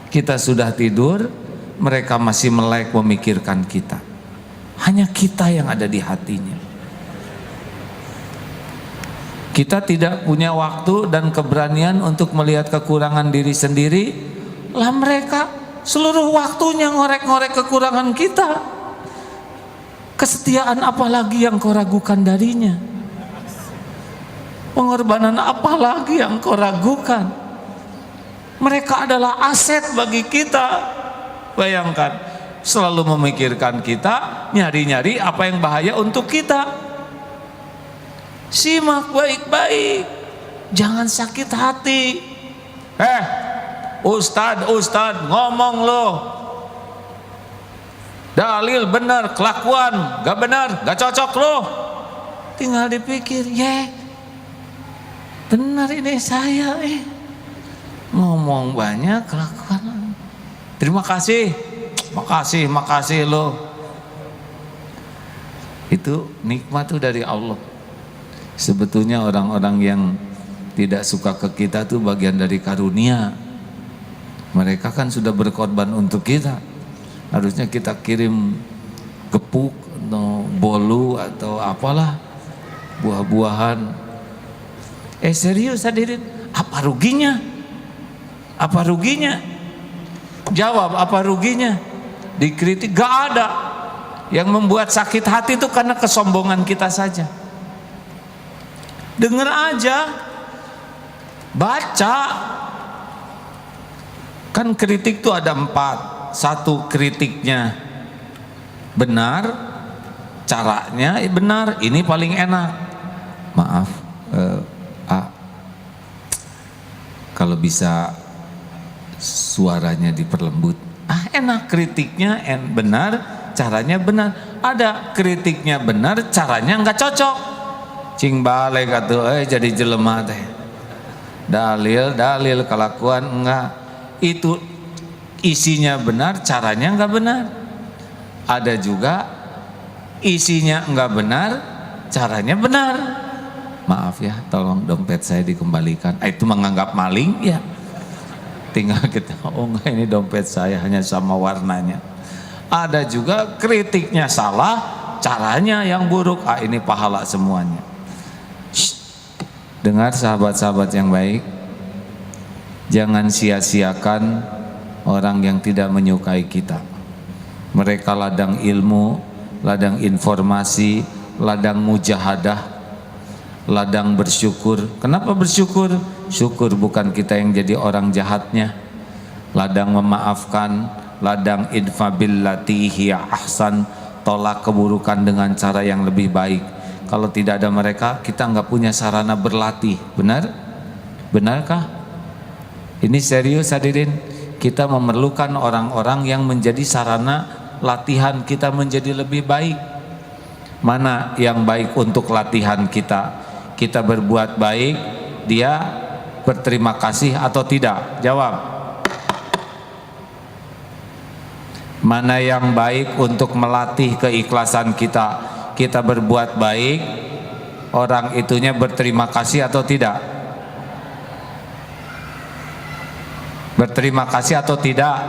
kita sudah tidur, mereka masih melek memikirkan kita. Hanya kita yang ada di hatinya. Kita tidak punya waktu dan keberanian untuk melihat kekurangan diri sendiri. Lah mereka seluruh waktunya ngorek-ngorek kekurangan kita. Kesetiaan apalagi yang kau ragukan darinya? Pengorbanan apalagi yang kau ragukan? Mereka adalah aset bagi kita. Bayangkan, selalu memikirkan kita, nyari-nyari apa yang bahaya untuk kita. Simak baik-baik, jangan sakit hati. Ustad ngomong loh, dalil benar, kelakuan gak benar, gak cocok loh. Tinggal dipikir, benar ini saya ngomong banyak, kelakuan. Terima kasih, makasih loh. Itu nikmat tuh dari Allah. Sebetulnya orang-orang yang tidak suka ke kita tuh bagian dari karunia. Mereka kan sudah berkorban untuk kita. Harusnya kita kirim gepuk atau bolu atau apalah, buah-buahan. Serius hadirin, apa ruginya? Apa ruginya? Jawab, apa ruginya? Dikritik gak ada. Yang membuat sakit hati itu karena kesombongan kita saja. Dengar aja, baca. Kan kritik itu ada 4. Satu, kritiknya benar, caranya benar, ini paling enak. Maaf, kalau bisa suaranya diperlembut. Enak, kritiknya benar, caranya benar. Ada kritiknya benar, caranya nggak cocok. Cing balik atuh jadi jelema teh. Dalil kelakuan enggak. Itu isinya benar, caranya enggak benar. Ada juga isinya enggak benar, caranya benar. Maaf ya, tolong dompet saya dikembalikan. Itu menganggap maling ya. Tinggal kita, enggak, ini dompet saya hanya sama warnanya. Ada juga kritiknya salah, caranya yang buruk. Ini pahala semuanya. Dengar sahabat-sahabat yang baik, jangan sia-siakan orang yang tidak menyukai kita. Mereka ladang ilmu, ladang informasi, ladang mujahadah, ladang bersyukur. Kenapa bersyukur? Syukur bukan kita yang jadi orang jahatnya. Ladang memaafkan, ladang idfa billati hiya ahsan, tolak keburukan dengan cara yang lebih baik. Kalau tidak ada mereka, kita nggak punya sarana berlatih. Benar? Benarkah? Ini serius hadirin. Kita memerlukan orang-orang yang menjadi sarana latihan kita menjadi lebih baik. Mana yang baik untuk latihan kita? Kita berbuat baik, dia berterima kasih atau tidak? Jawab. Mana yang baik untuk melatih keikhlasan kita? Kita berbuat baik, orang itunya berterima kasih atau tidak? Berterima kasih atau tidak?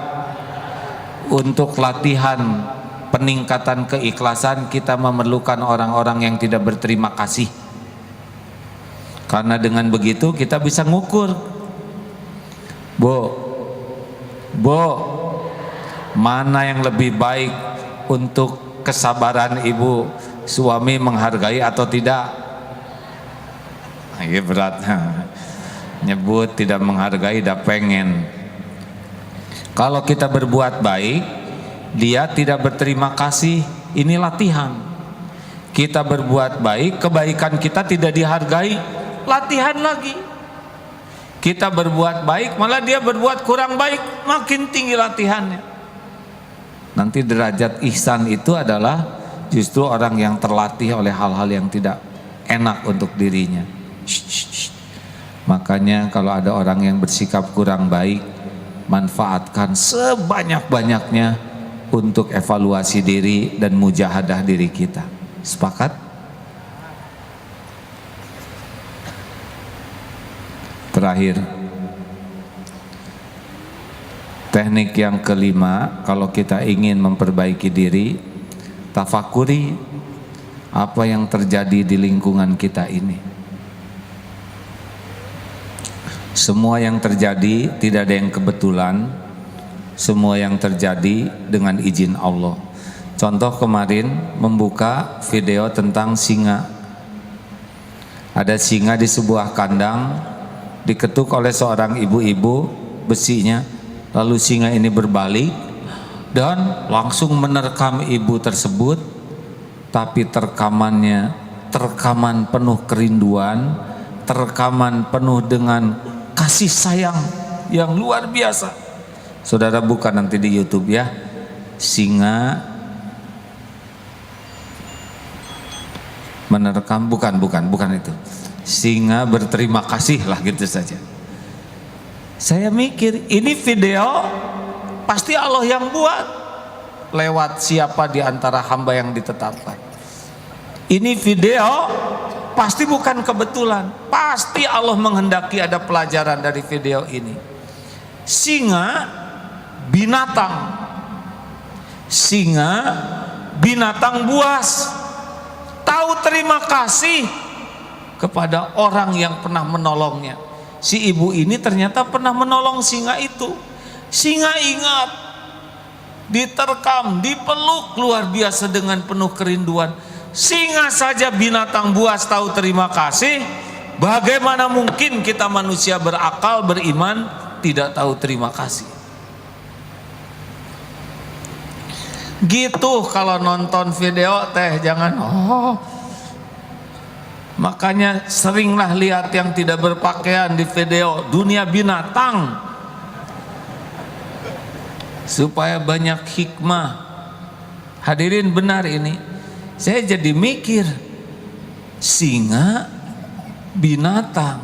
Untuk latihan peningkatan keikhlasan kita memerlukan orang-orang yang tidak berterima kasih. Karena dengan begitu kita bisa ngukur. Bu, Bu, mana yang lebih baik untuk kesabaran ibu? Suami menghargai atau tidak? Ini berat. Nyebut tidak menghargai, dah pengen. Kalau kita berbuat baik, dia tidak berterima kasih, ini latihan. Kita berbuat baik, kebaikan kita tidak dihargai, latihan lagi. Kita berbuat baik, malah dia berbuat kurang baik, makin tinggi latihannya. Nanti derajat ihsan itu adalah justru orang yang terlatih oleh hal-hal yang tidak enak untuk dirinya. Makanya kalau ada orang yang bersikap kurang baik, manfaatkan sebanyak-banyaknya untuk evaluasi diri dan mujahadah diri kita. Sepakat? Terakhir, teknik yang kelima, kalau kita ingin memperbaiki diri, tafakuri apa yang terjadi di lingkungan kita ini. Semua yang terjadi tidak ada yang kebetulan, semua yang terjadi dengan izin Allah. Contoh kemarin membuka video tentang singa. Ada singa di sebuah kandang, diketuk oleh seorang ibu-ibu besinya, lalu singa ini berbalik dan langsung menerkam ibu tersebut, tapi terkaman penuh kerinduan, terkaman penuh dengan kasih sayang yang luar biasa. Saudara buka nanti di YouTube ya, singa menerkam, bukan itu, singa berterima kasih lah, gitu saja. Saya mikir ini video pasti Allah yang buat, lewat siapa di antara hamba yang ditetapkan. Ini video pasti bukan kebetulan, pasti Allah menghendaki ada pelajaran dari video ini. Singa binatang buas, tahu terima kasih kepada orang yang pernah menolongnya. Si ibu ini ternyata pernah menolong singa itu. Singa ingat, diterkam, dipeluk luar biasa dengan penuh kerinduan. Singa saja binatang buas tahu terima kasih, bagaimana mungkin kita manusia berakal, beriman tidak tahu terima kasih? Gitu kalau nonton video teh, jangan makanya seringlah lihat yang tidak berpakaian di video dunia binatang, supaya banyak hikmah. Hadirin, benar ini. Saya jadi mikir, singa binatang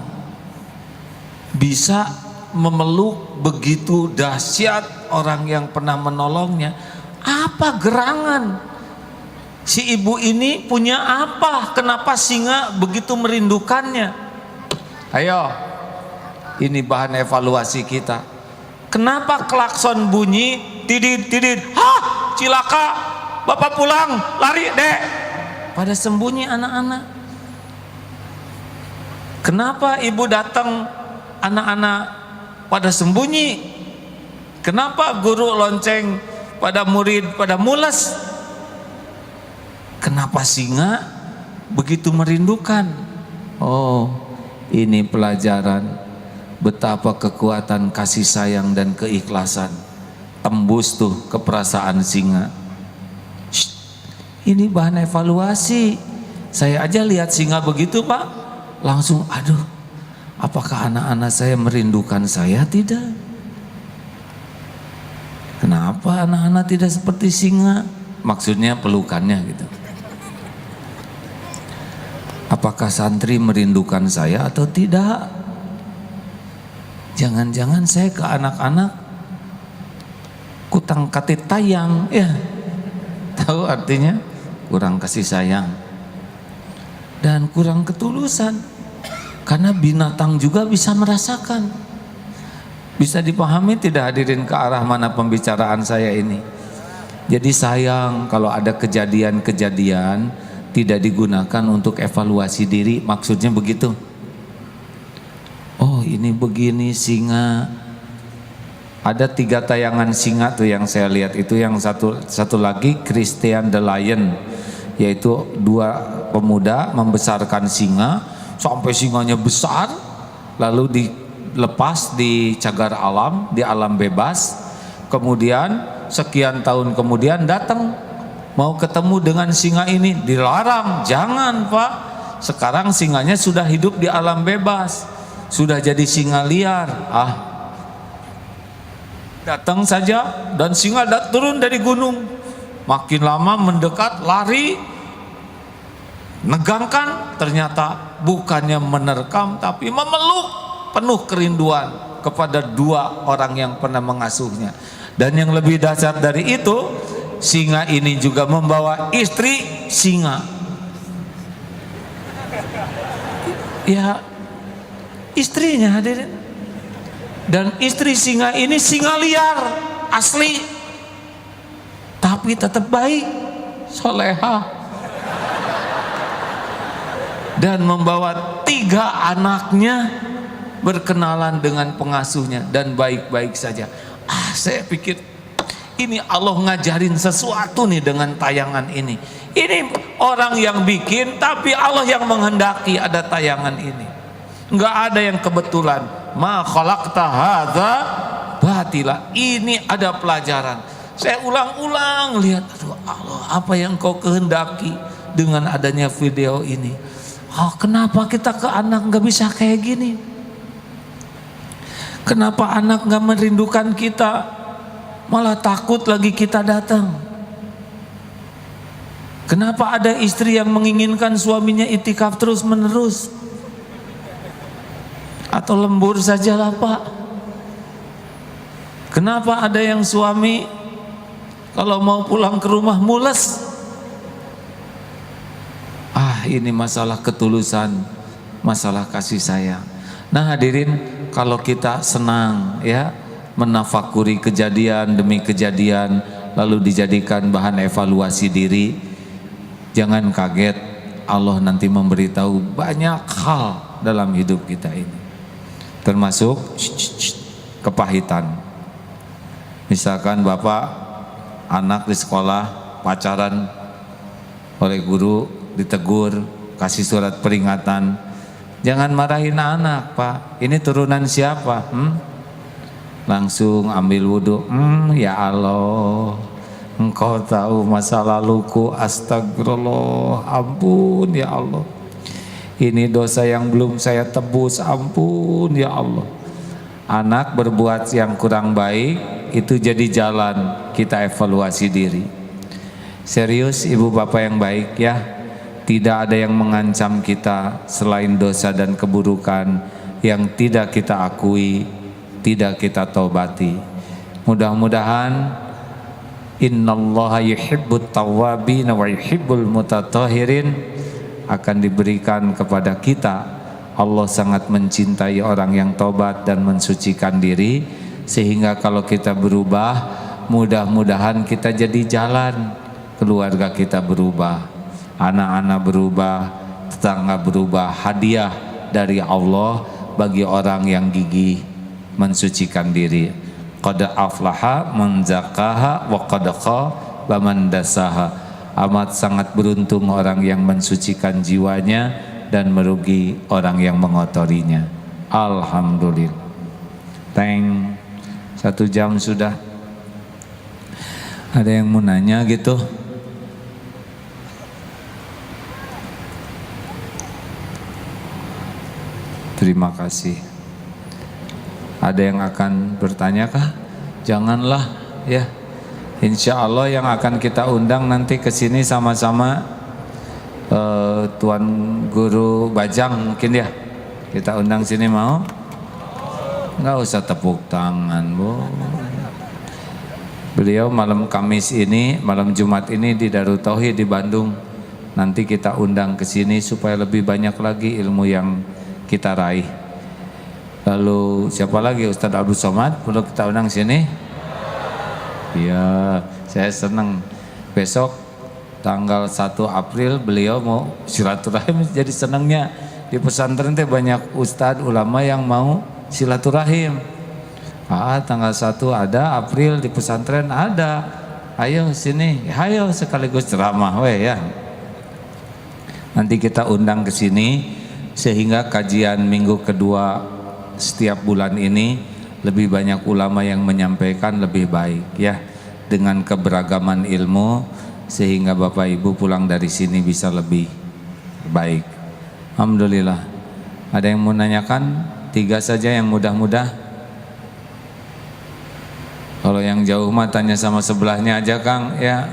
bisa memeluk begitu dahsyat orang yang pernah menolongnya. Apa gerangan si ibu ini, punya apa? Kenapa singa begitu merindukannya? Ayo, ini bahan evaluasi kita. Kenapa klakson bunyi, tidit, hah, cilaka, bapak pulang, lari dek, pada sembunyi anak-anak? Kenapa ibu datang, anak-anak pada sembunyi? Kenapa guru lonceng pada murid pada mules? Kenapa singa begitu merindukan? Oh, ini pelajaran betapa kekuatan kasih sayang dan keikhlasan tembus tuh ke perasaan singa. Ini bahan evaluasi. Saya aja lihat singa begitu Pak, langsung aduh, apakah anak-anak saya merindukan saya? Tidak. Kenapa anak-anak tidak seperti singa? Maksudnya pelukannya gitu. Apakah santri merindukan saya atau tidak? Jangan-jangan saya ke anak-anak kutang katit tayang, ya. Tahu artinya? Kurang kasih sayang dan kurang ketulusan. Karena binatang juga bisa merasakan. Bisa dipahami tidak hadirin ke arah mana pembicaraan saya ini? Jadi sayang kalau ada kejadian-kejadian tidak digunakan untuk evaluasi diri, maksudnya begitu. Oh, ini begini singa Ada 3 tayangan singa tuh yang saya lihat itu, yang satu lagi Christian the Lion, yaitu 2 pemuda membesarkan singa sampai singanya besar, lalu dilepas di cagar alam, di alam bebas. Kemudian sekian tahun kemudian datang mau ketemu dengan singa ini, dilarang, jangan Pak, sekarang singanya sudah hidup di alam bebas, sudah jadi singa liar. Datang saja dan singa turun dari gunung, makin lama mendekat, lari, negangkan, ternyata bukannya menerkam tapi memeluk, penuh kerinduan kepada 2 orang yang pernah mengasuhnya. Dan yang lebih dahsyat dari itu, singa ini juga membawa istri singa. Ya, istrinya hadirin. Dan istri singa ini singa liar asli, tapi tetap baik, soleha, dan membawa 3 anaknya berkenalan dengan pengasuhnya dan baik-baik saja. Saya pikir ini Allah ngajarin sesuatu nih dengan tayangan ini. Ini orang yang bikin, tapi Allah yang menghendaki ada tayangan ini. Enggak ada yang kebetulan. Ma khalaqta hadza batila. Ini ada pelajaran. Saya ulang-ulang lihat, aduh Allah, apa yang Kau kehendaki dengan adanya video ini? Kenapa kita ke anak nggak bisa kayak gini? Kenapa anak nggak merindukan kita, malah takut lagi kita datang? Kenapa ada istri yang menginginkan suaminya itikaf terus menerus? Atau lembur sajalah Pak. Kenapa ada yang suami kalau mau pulang ke rumah mules? Ini masalah ketulusan, masalah kasih sayang. Nah hadirin, kalau kita senang ya menafakuri kejadian demi kejadian, lalu dijadikan bahan evaluasi diri, jangan kaget Allah nanti memberitahu banyak hal dalam hidup kita ini, termasuk kepahitan. Misalkan bapak anak di sekolah pacaran oleh guru, ditegur, kasih surat peringatan, jangan marahin anak Pak, ini turunan siapa? Langsung ambil wudhu. Ya Allah, Engkau tahu masa laluku, astagfirullah, ampun ya Allah, ini dosa yang belum saya tebus, ampun ya Allah. Anak berbuat yang kurang baik itu jadi jalan kita evaluasi diri. Serius ibu bapak yang baik ya, tidak ada yang mengancam kita selain dosa dan keburukan yang tidak kita akui, tidak kita taubati. Mudah-mudahan innallaha yuhibbut tawwabin wa yuhibbul mutatahhirin akan diberikan kepada kita. Allah sangat mencintai orang yang tobat dan mensucikan diri, sehingga kalau kita berubah, mudah-mudahan kita jadi jalan, keluarga kita berubah, anak-anak berubah, tetangga berubah, hadiah dari Allah bagi orang yang gigih mensucikan diri. Qad aflaha man zakkaha wa qad khaba man dasaha. Amat sangat beruntung orang yang mensucikan jiwanya dan merugi orang yang mengotorinya. Alhamdulillah. 1 jam sudah. Ada yang mau nanya gitu? Terima kasih. Ada yang akan bertanya kah? Janganlah ya. Insya Allah yang akan kita undang nanti ke sini sama-sama Tuan Guru Bajang mungkin ya. Kita undang sini mau? Nggak usah tepuk tangan Bu. Beliau malam Kamis ini, malam Jumat ini di Darut Tauhid di Bandung. Nanti kita undang ke sini supaya lebih banyak lagi ilmu yang kita raih. Lalu siapa lagi? Ustadz Abdul Somad perlu kita undang sini? Iya, saya senang. Besok tanggal 1 April beliau mau silaturahim, jadi senangnya di pesantren teh banyak ustadz ulama yang mau silaturahim. Tanggal 1 ada, April di pesantren ada. Ayo sini, ayo sekaligus ceramah ya. Nanti kita undang ke sini sehingga kajian minggu kedua setiap bulan ini lebih banyak ulama yang menyampaikan lebih baik ya, dengan keberagaman ilmu sehingga Bapak Ibu pulang dari sini bisa lebih baik. Alhamdulillah. Ada yang mau nanyakan? 3 saja yang mudah-mudah. Kalau yang jauh mah tanya sama sebelahnya aja Kang ya.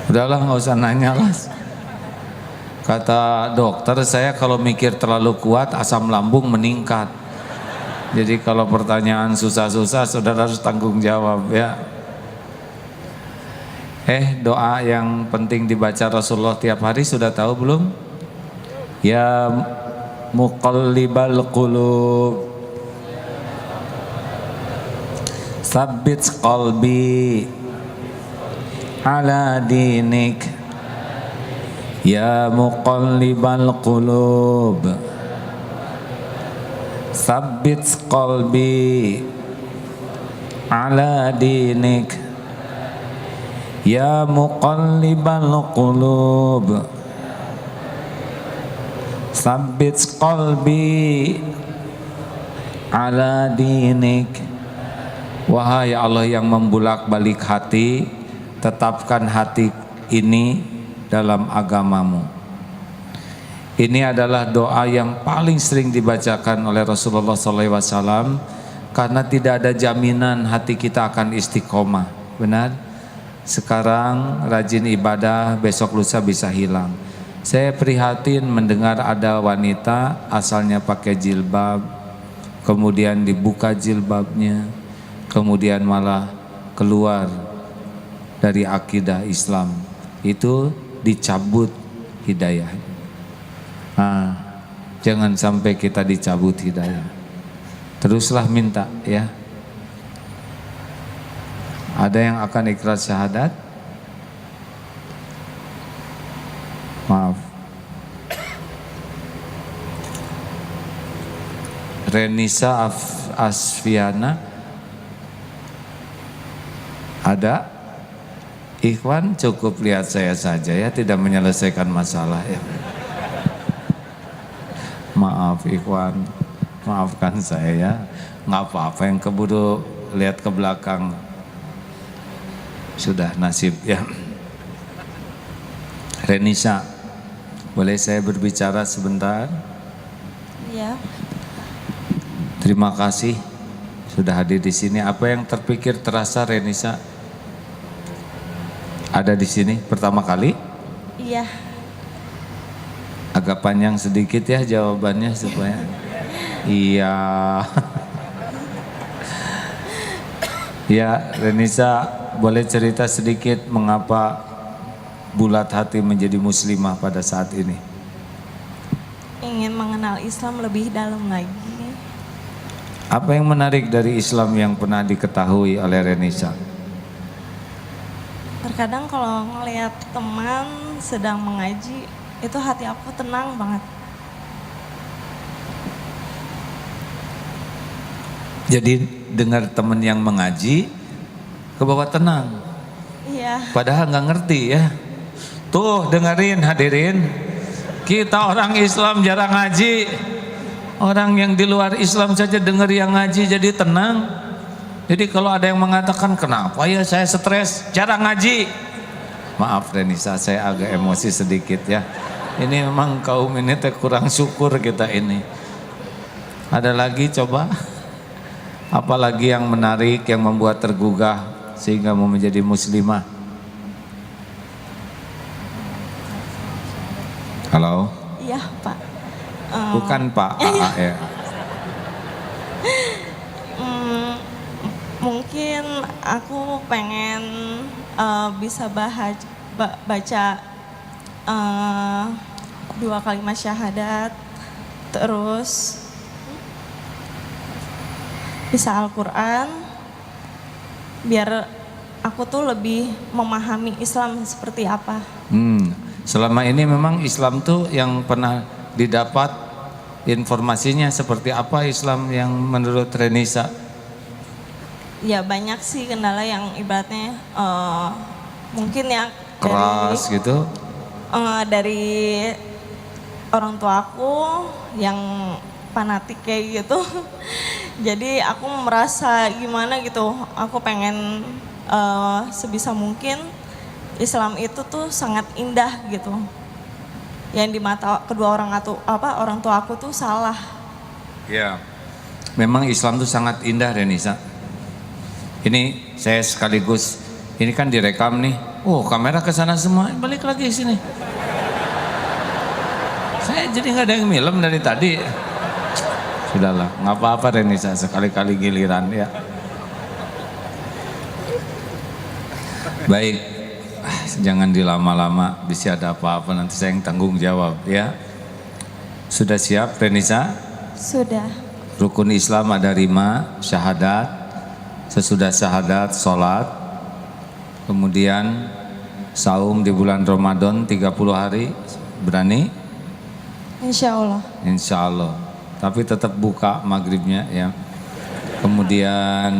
Udahlah nggak usah nanya lah. Kata dokter saya kalau mikir terlalu kuat asam lambung meningkat. Jadi kalau pertanyaan susah-susah saudara harus tanggung jawab ya. Doa yang penting dibaca Rasulullah tiap hari sudah tahu belum? Ya muqallibal qulub Sabbit qalbi ala dinik ya muqallibal qulub Sabbit qalbi ala dinik ya muqallibal qulub Sabbit qalbi ala dinik. Wahai Allah yang membulak-balik hati, tetapkan hati ini dalam agamamu. Ini adalah doa yang paling sering dibacakan oleh Rasulullah SAW karena tidak ada jaminan hati kita akan istiqomah. Benar? Sekarang rajin ibadah, besok lusa bisa hilang. Saya prihatin mendengar ada wanita asalnya pakai jilbab, kemudian dibuka jilbabnya, kemudian malah keluar dari akidah Islam, itu dicabut hidayah. Jangan sampai kita dicabut hidayah. Teruslah minta ya. Ada yang akan ikhlas syahadat? Maaf. Renisa Asfiana ada? Ikhwan cukup lihat saya saja ya, tidak menyelesaikan masalah ya. Maaf Ikhwan, maafkan saya ya. Nggak apa-apa, yang keburu lihat ke belakang sudah nasib ya. Renisa, boleh saya berbicara sebentar? Iya. Terima kasih sudah hadir di sini. Apa yang terpikir terasa Renisa ada di sini pertama kali? Iya. Agak panjang sedikit ya jawabannya supaya. Iya. Ya, Renisa boleh cerita sedikit mengapa bulat hati menjadi muslimah pada saat ini? Ingin mengenal Islam lebih dalam lagi. Apa yang menarik dari Islam yang pernah diketahui oleh Renisa? Terkadang kalau ngelihat teman sedang mengaji, itu hati aku tenang banget. Jadi dengar teman yang mengaji ke bawah tenang. Iya. Padahal nggak ngerti ya. Tuh dengerin hadirin, kita orang Islam jarang ngaji. Orang yang di luar Islam saja dengar yang ngaji jadi tenang. Jadi kalau ada yang mengatakan kenapa ya saya stres, jarang ngaji. Maaf Renisa, saya agak emosi sedikit ya. Ini memang kaum ini kurang syukur kita ini. Ada lagi coba? Apalagi yang menarik, yang membuat tergugah sehingga mau menjadi muslimah? Halo? Iya Pak. Bukan Pak AA ya. Mungkin aku pengen bisa baca 2 kalimat syahadat, terus bisa Al-Quran, biar aku tuh lebih memahami Islam seperti apa. Selama ini memang Islam tuh yang pernah didapat informasinya seperti apa Islam yang menurut Renisa? Ya banyak sih kendala yang ibaratnya mungkin ya Keras gitu? dari orang tua aku yang fanatik kayak gitu. Jadi aku merasa gimana gitu, aku pengen sebisa mungkin Islam itu tuh sangat indah gitu. Yang di mata kedua orang tua aku tuh salah. Ya. Memang Islam itu sangat indah Renisa. Ini saya sekaligus, ini kan direkam nih. Oh, kamera ke sana semua, balik lagi sini. Saya jadi nggak ada yang film dari tadi. Sudahlah, nggak apa-apa Renisa, sekali-kali giliran ya. Baik. Jangan dilama-lama, bisa ada apa-apa nanti saya yang tanggung jawab ya. Sudah siap Renisa? Sudah. Rukun Islam ada 5, syahadat. Sesudah syahadat sholat. Kemudian saum di bulan Ramadan 30 hari. Berani? Insya Allah. Insya Allah. Tapi tetap buka maghribnya ya. Kemudian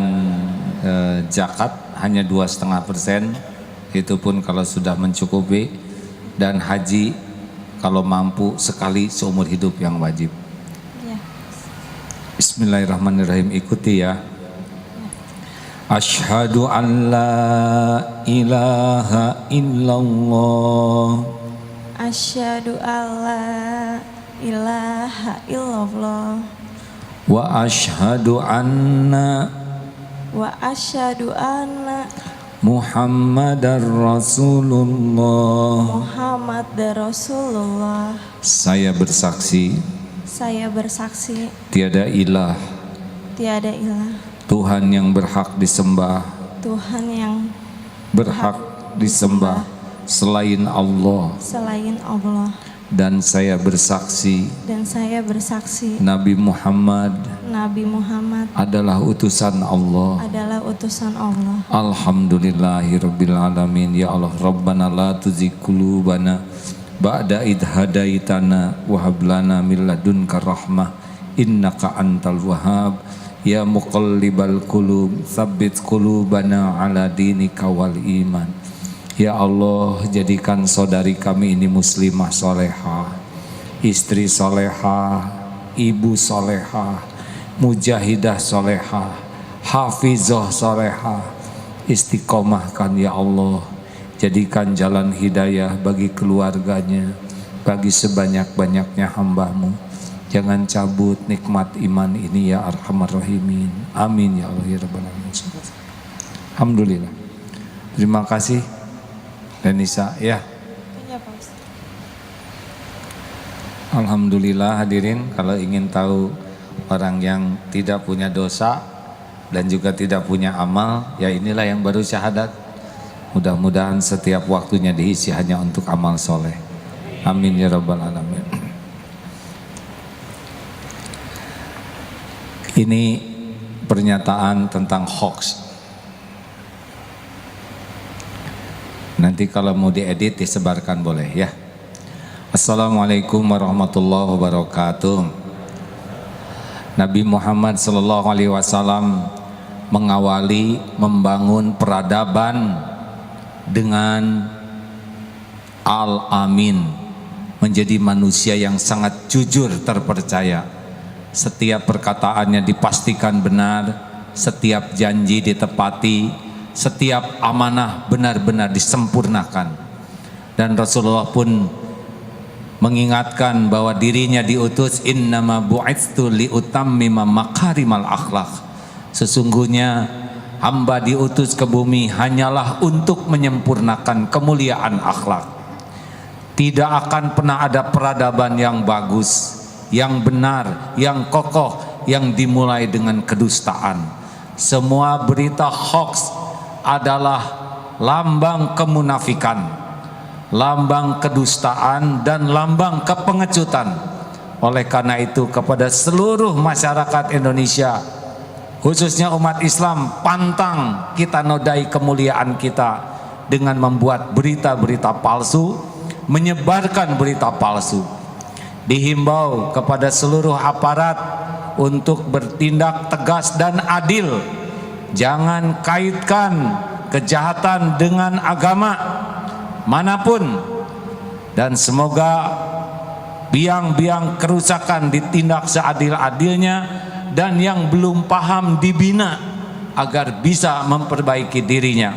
zakat hanya 2,5%. Itu pun kalau sudah mencukupi, dan haji kalau mampu sekali seumur hidup yang wajib. Ya. Bismillahirrahmanirrahim, ikuti ya. Asyhadu an la ilaha illallah. Asyhadu alla ilaha illallah. Wa asyhadu anna Muhammadar Rasulullah. Muhammad Rasulullah. Saya bersaksi tiada ilah Tuhan yang berhak disembah selain Allah. Dan saya bersaksi Nabi Muhammad adalah utusan Allah. Alhamdulillahirabbil alamin. Ya Allah, Rabbana la tuzigh qulubana ba'da idh hadaitana wa hab lana min ladunka rahmah innaka antal wahhab. Ya muqallibal qulub tsabbit qulubana ala dinika wal iman. Ya Allah, jadikan saudari kami ini muslimah solehah, istri solehah, ibu solehah, mujahidah solehah, hafizah solehah. Istiqomahkan ya Allah, jadikan jalan hidayah bagi keluarganya, bagi sebanyak-banyaknya hamba-Mu. Jangan cabut nikmat iman ini ya Arhamar Rahimin. Amin ya Allah ya Rabbal Alamin. Alhamdulillah. Terima kasih Renisa ya. Iya, Pak Ustaz. Alhamdulillah hadirin, kalau ingin tahu orang yang tidak punya dosa dan juga tidak punya amal, ya inilah yang baru syahadat. Mudah-mudahan setiap waktunya diisi hanya untuk amal soleh. Amin ya Rabbal Alamin. Ini pernyataan tentang hoax. Nanti kalau mau diedit disebarkan boleh ya. Assalamualaikum warahmatullahi wabarakatuh. Nabi Muhammad SAW mengawali membangun peradaban dengan Al-Amin, menjadi manusia yang sangat jujur terpercaya. Setiap perkataannya dipastikan benar, setiap janji ditepati, setiap amanah benar-benar disempurnakan. Dan Rasulullah pun mengingatkan bahwa dirinya diutus innama bu'itstu liutammima makarimal akhlak. Sesungguhnya hamba diutus ke bumi hanyalah untuk menyempurnakan kemuliaan akhlak. Tidak akan pernah ada peradaban yang bagus, yang benar, yang kokoh, yang dimulai dengan kedustaan. Semua berita hoax adalah lambang kemunafikan, lambang kedustaan, dan lambang kepengecutan. Oleh karena itu, kepada seluruh masyarakat Indonesia, khususnya umat Islam, pantang kita nodai kemuliaan kita dengan membuat berita-berita palsu, menyebarkan berita palsu. dihimbau kepada seluruh aparat untuk bertindak tegas dan adil. Jangan kaitkan kejahatan dengan agama manapun, dan semoga biang-biang kerusakan ditindak seadil-adilnya, dan yang belum paham dibina agar bisa memperbaiki dirinya.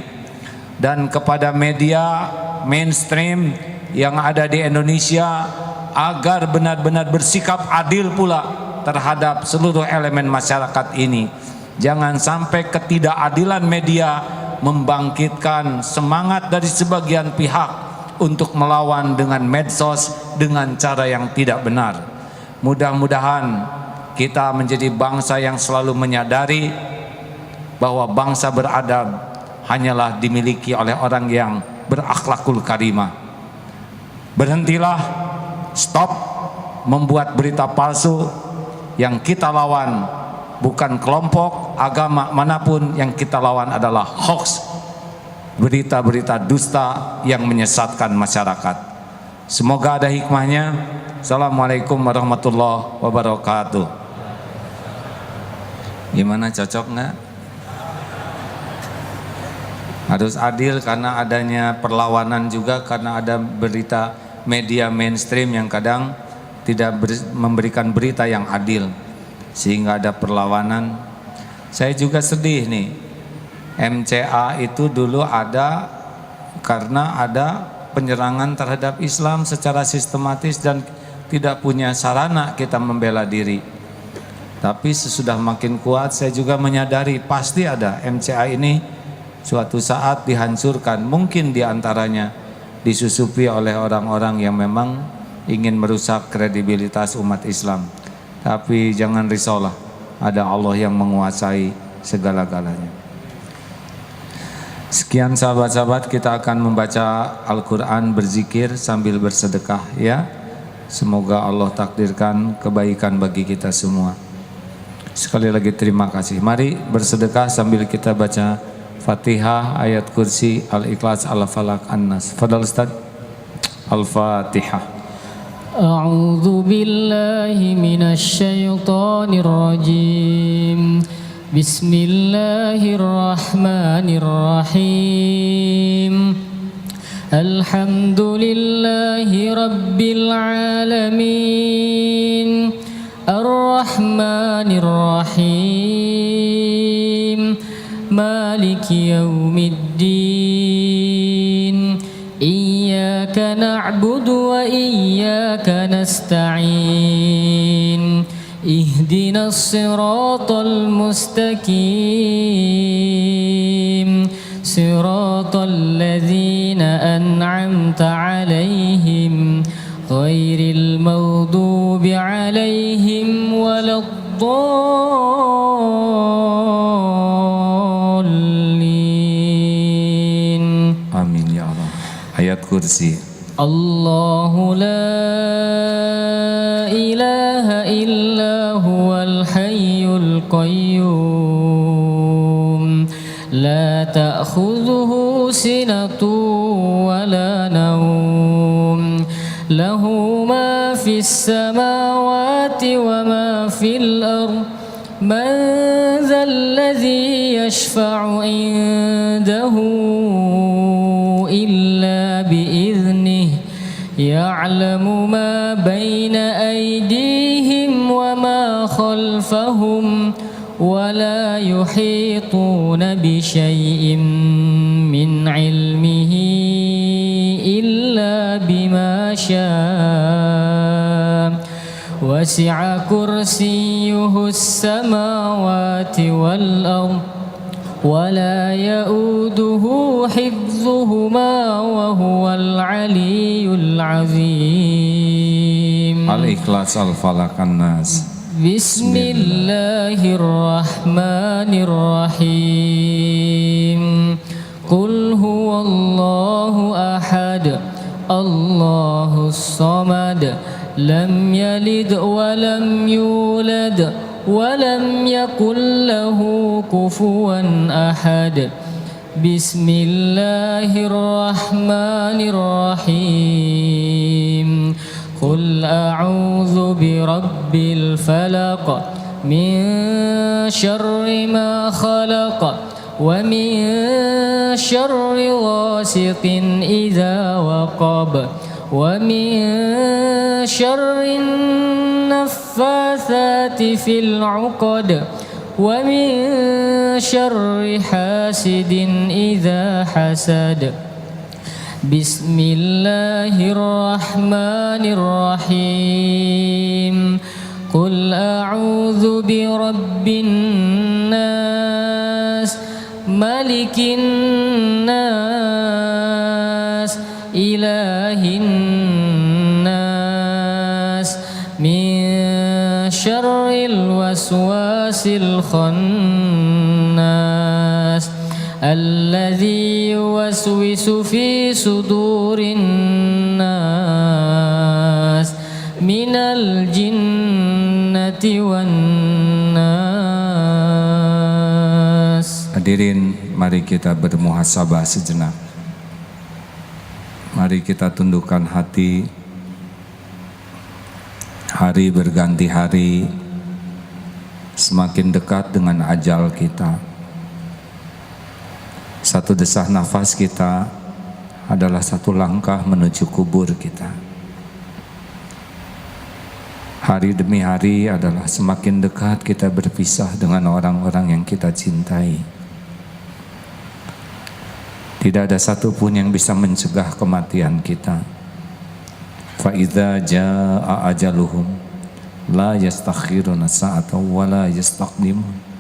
Dan kepada media mainstream yang ada di Indonesia, agar benar-benar bersikap adil pula terhadap seluruh elemen masyarakat ini. Jangan sampai ketidakadilan media membangkitkan semangat dari sebagian pihak untuk melawan dengan medsos dengan cara yang tidak benar. Mudah-mudahan kita menjadi bangsa yang selalu menyadari bahwa bangsa beradab hanyalah dimiliki oleh orang yang berakhlakul karimah. Berhentilah, stop membuat berita palsu. Yang kita lawan bukan kelompok agama manapun, yang kita lawan adalah hoax, berita-berita dusta yang menyesatkan masyarakat. Semoga ada hikmahnya. Assalamualaikum warahmatullahi wabarakatuh. Gimana, cocok nggak? Harus adil karena adanya perlawanan juga, karena ada berita media mainstream yang kadang tidak memberikan berita yang adil, sehingga ada perlawanan. Saya juga sedih nih, MCA itu dulu ada karena ada penyerangan terhadap Islam secara sistematis dan tidak punya sarana kita membela diri. Tapi sesudah makin kuat, saya juga menyadari pasti ada MCA ini suatu saat dihancurkan. Mungkin diantaranya disusupi oleh orang-orang yang memang ingin merusak kredibilitas umat Islam. Tapi jangan risaulah, ada Allah yang menguasai segala-galanya. Sekian sahabat-sahabat, kita akan membaca Al-Quran, berzikir sambil bersedekah ya. Semoga Allah takdirkan kebaikan bagi kita semua. Sekali lagi terima kasih. Mari bersedekah sambil kita baca Fatihah, ayat kursi, Al-Ikhlas, Al-Falaq, An-Nas. Fadal Ustaz. Al-Fatihah. A'udzu billahi minasy syaithanir rajim. Bismillahirrahmanirrahim. Alhamdulillahi rabbil alamin. Ar-Rahmanir Rahim. Maliki yaumiddin. Iyyaka na'budu wa iyyaka nasta'in. Ihdinas siratal mustaqim. Siratal ladzina an'amta 'alaihim ghairil maghdubi 'alaihim waladdallin. Amin ya Allah. Ayat kursi. Allahu la ilaha illa huwal hayyul qayyum. La ta'khudhuhu sinatun wa la nawm. Lahu ma fis samawati wa ma fil ardh. Man dhal ladzi yashfa'u 'indahu illa bi'idhnihi. Ya'lamu ma baina aydihim wa ma khalfahum. ولا يحيطون بشيء من علمه إلا بما شاء وسع كرسيه السماوات والأرض ولا يؤوده حفظهما وهو العلي العظيم. Al-Ikhlas, Al-Falaq, An-Nas. Bismillahirrahmanirrahim. Qul huwallahu ahad, Allahus samad, lam yalid wa lam yulad wa lam yakul lahu kufuwan ahad. Bismillahirrahmanirrahim. قل أعوذ برب الفلق من شر ما خلق ومن شر غاسق إذا وقب ومن شر النفاثات في العقد ومن شر حاسد إذا حسد بسم الله الرحمن الرحيم قل أعوذ برب الناس ملك الناس إله الناس من شر الوسواس الخناس الذي يوسوس في صدور الناس من الجنة والناس. Hadirin, mari kita bermuhasabah sejenak. Mari kita tundukkan hati. Hari berganti hari, semakin dekat dengan ajal kita. Satu desah nafas kita adalah satu langkah menuju kubur kita. Hari demi hari adalah semakin dekat kita berpisah dengan orang-orang yang kita cintai. Tidak ada satupun yang bisa mencegah kematian kita. Fa idza jaa ajaluhum la yastakhiruna sa'atan wa la yastaqdimun.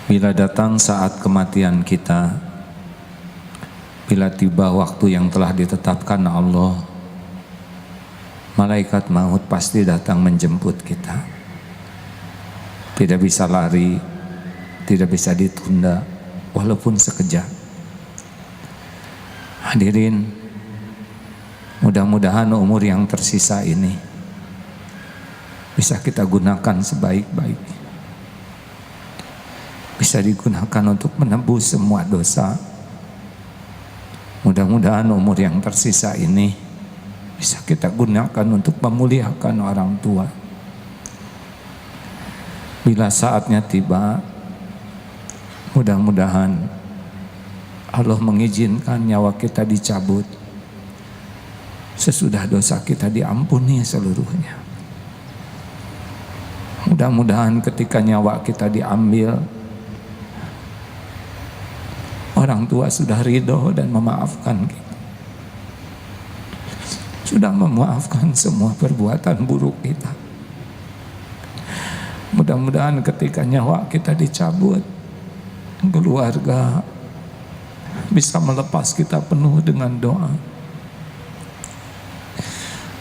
Bila datang saat kematian kita, bila tiba waktu yang telah ditetapkan Allah, malaikat maut pasti datang menjemput kita. Tidak bisa lari, tidak bisa ditunda, walaupun sekejap. Hadirin, mudah-mudahan umur yang tersisa ini bisa kita gunakan sebaik-baiknya. Bisa digunakan untuk menebus semua dosa. Mudah-mudahan umur yang tersisa ini bisa kita gunakan untuk memuliakan orang tua. Bila saatnya tiba, mudah-mudahan Allah mengizinkan nyawa kita dicabut sesudah dosa kita diampuni seluruhnya. Mudah-mudahan ketika nyawa kita diambil, orang tua sudah ridho dan memaafkan kita. Sudah memaafkan semua perbuatan buruk kita. Mudah-mudahan ketika nyawa kita dicabut, keluarga bisa melepas kita penuh dengan doa.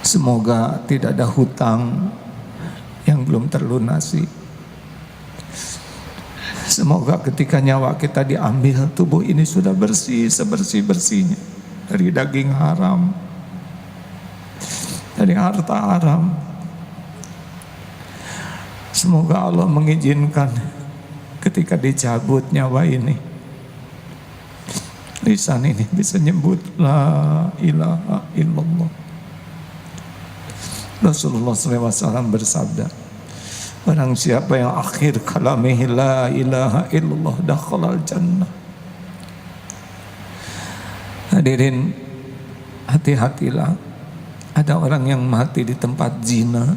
Semoga tidak ada hutang yang belum terlunasi. Semoga ketika nyawa kita diambil, tubuh ini sudah bersih sebersih-bersihnya dari daging haram, dari harta haram. Semoga Allah mengizinkan ketika dicabut nyawa ini, lisan ini bisa nyebut la ilaha illallah. Rasulullah SAW bersabda, barang siapa yang akhir kalamihi la ilaha illallah dakhalal jannah. Hadirin, hati-hatilah. Ada orang yang mati di tempat zina.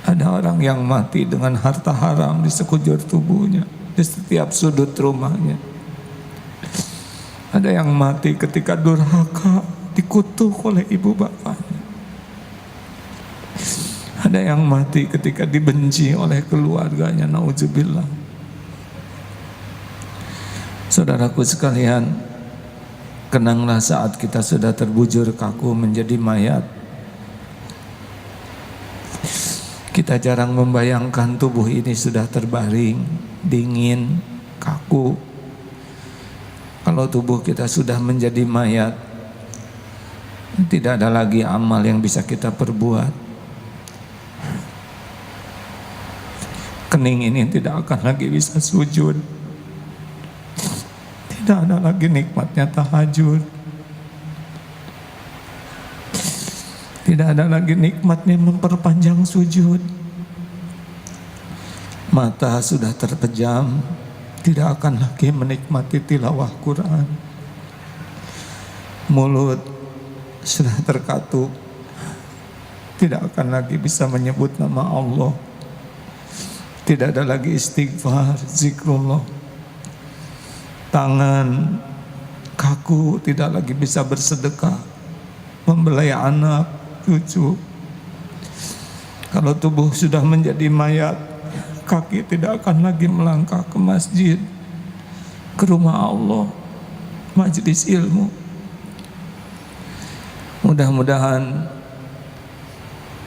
Ada orang yang mati dengan harta haram di sekujur tubuhnya, di setiap sudut rumahnya. Ada yang mati ketika durhaka, dikutuk oleh ibu bapaknya. Ada yang mati ketika dibenci oleh keluarganya, naudzubillah. Saudaraku sekalian, kenanglah saat kita sudah terbujur kaku menjadi mayat. Kita jarang membayangkan tubuh ini sudah terbaring, dingin, kaku. Kalau tubuh kita sudah menjadi mayat, tidak ada lagi amal yang bisa kita perbuat. Kening ini tidak akan lagi bisa sujud. Tidak ada lagi nikmatnya tahajud. Tidak ada lagi nikmatnya memperpanjang sujud. Mata sudah terpejam, tidak akan lagi menikmati tilawah Quran. Mulut sudah terkatup, tidak akan lagi bisa menyebut nama Allah. Tidak ada lagi istighfar, zikrullah. Tangan kaku, tidak lagi bisa bersedekah, membelai anak, cucu. Kalau tubuh sudah menjadi mayat, kaki tidak akan lagi melangkah ke masjid, ke rumah Allah, majelis ilmu. Mudah-mudahan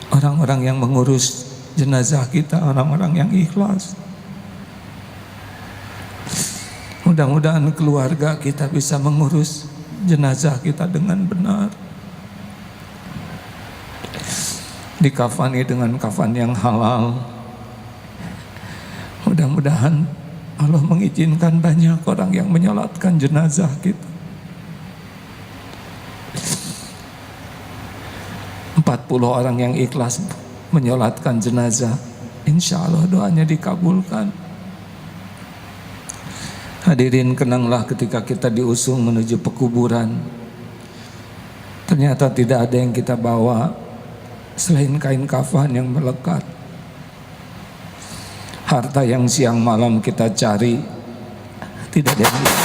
orang-orang yang mengurus jenazah kita, orang-orang yang ikhlas. Mudah-mudahan keluarga kita bisa mengurus jenazah kita dengan benar. Dikafani dengan kafan yang halal. Mudah-mudahan Allah mengizinkan banyak orang yang menyolatkan jenazah kita. 40 orang yang ikhlas menyolatkan jenazah, insya Allah doanya dikabulkan. Hadirin, kenanglah ketika kita diusung menuju pekuburan, ternyata tidak ada yang kita bawa selain kain kafan yang melekat. Harta yang siang malam kita cari, tidak ada yang bisa.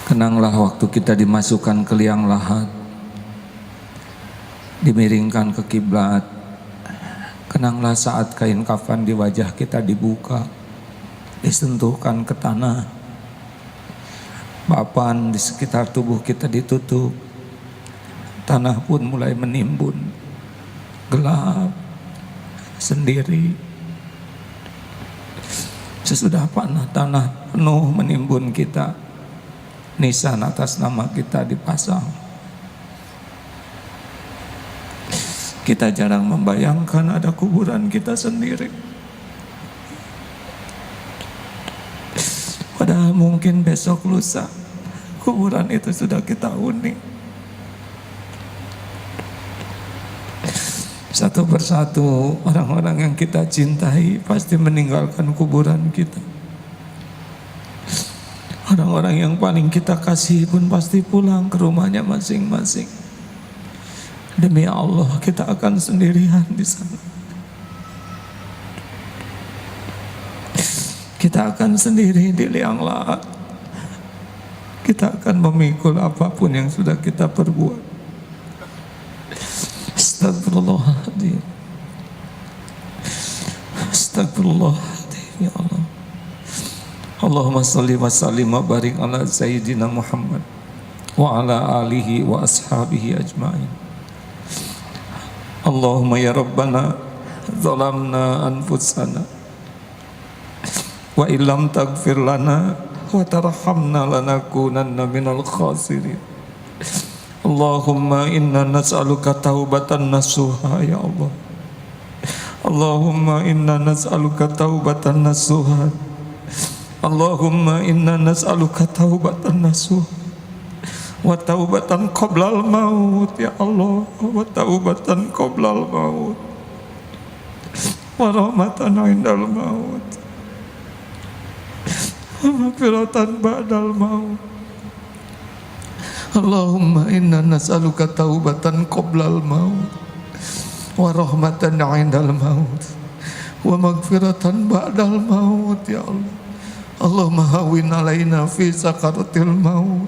Kenanglah waktu kita dimasukkan ke liang lahat, dimiringkan ke kiblat. Kenanglah saat kain kafan di wajah kita dibuka, disentuhkan ke tanah. Papan di sekitar tubuh kita ditutup. Tanah pun mulai menimbun, gelap, sendiri. Sesudah tanah penuh menimbun kita, nisan atas nama kita dipasang. Kita jarang membayangkan ada kuburan kita sendiri. Padahal mungkin besok lusa kuburan itu sudah kita huni. Satu persatu orang-orang yang kita cintai pasti meninggalkan kuburan kita. Orang-orang yang paling kita kasih pun pasti pulang ke rumahnya masing-masing. Demi Allah, kita akan sendirian di sana. Kita akan sendiri di liang lahat. Kita akan memikul apapun yang sudah kita perbuat. Astagfirullahaladzim. Astagfirullahaladzim, ya Allah. Allahumma salli wa sallim wa barik ala Sayyidina Muhammad wa ala alihi wa ashabihi ajma'in. Allahumma ya Rabbana zalamna anfusana wa illam taghfir lana wa tarhamna lanakunanna minal khasirin. Allahumma inna nas'aluka taubatan nasuha, ya Allah. Allahumma inna nas'aluka taubatan nasuha. Allahumma inna nas'aluka taubatan nasuha wa taubatan qoblal maut, ya Allah. Wa taubatan qoblal maut wa rahmatan indal maut wa maghfiratan ba'dal maut. Allahumma inna nas'aluka taubatan qoblal maut wa rahmatan indal maut wa maghfiratan ba'dal maut, ya Allah. Allahumma hawin alaina fi sakaratil maut.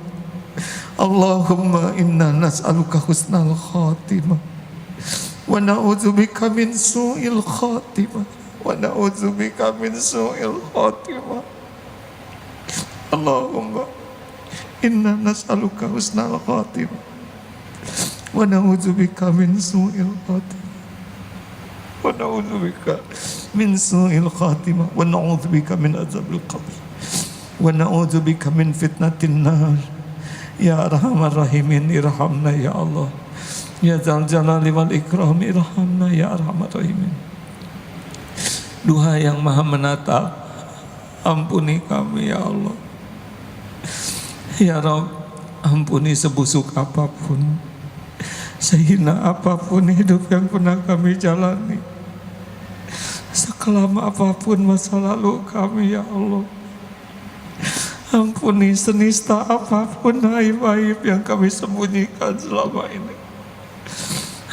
Allahumma inna nas'aluka husnal khatimah wa na'udzubika min su'il khatimah wa na'udzubika min su'il khatimah. Allahumma inna nas'aluka husnal khatimah wa na'udzubika min su'il khatimah wa na'udzubika min su'il khatimah wa na'udzubika min azabil qabr wa na'udzubika min fitnatin nar. Ya Arhamar Rahimin, irhamna ya Allah. Ya Dzal Jalali wal Ikram, irhamna ya Arhamar Rahimin. Duha yang Maha Menatap, ampuni kami ya Allah. Ya Rabb, ampuni sebusuk apapun, sehina apapun hidup yang pernah kami jalani, sekelam apapun masa lalu kami ya Allah. Ampuni senista apapun aib-aib yang kami sembunyikan selama ini.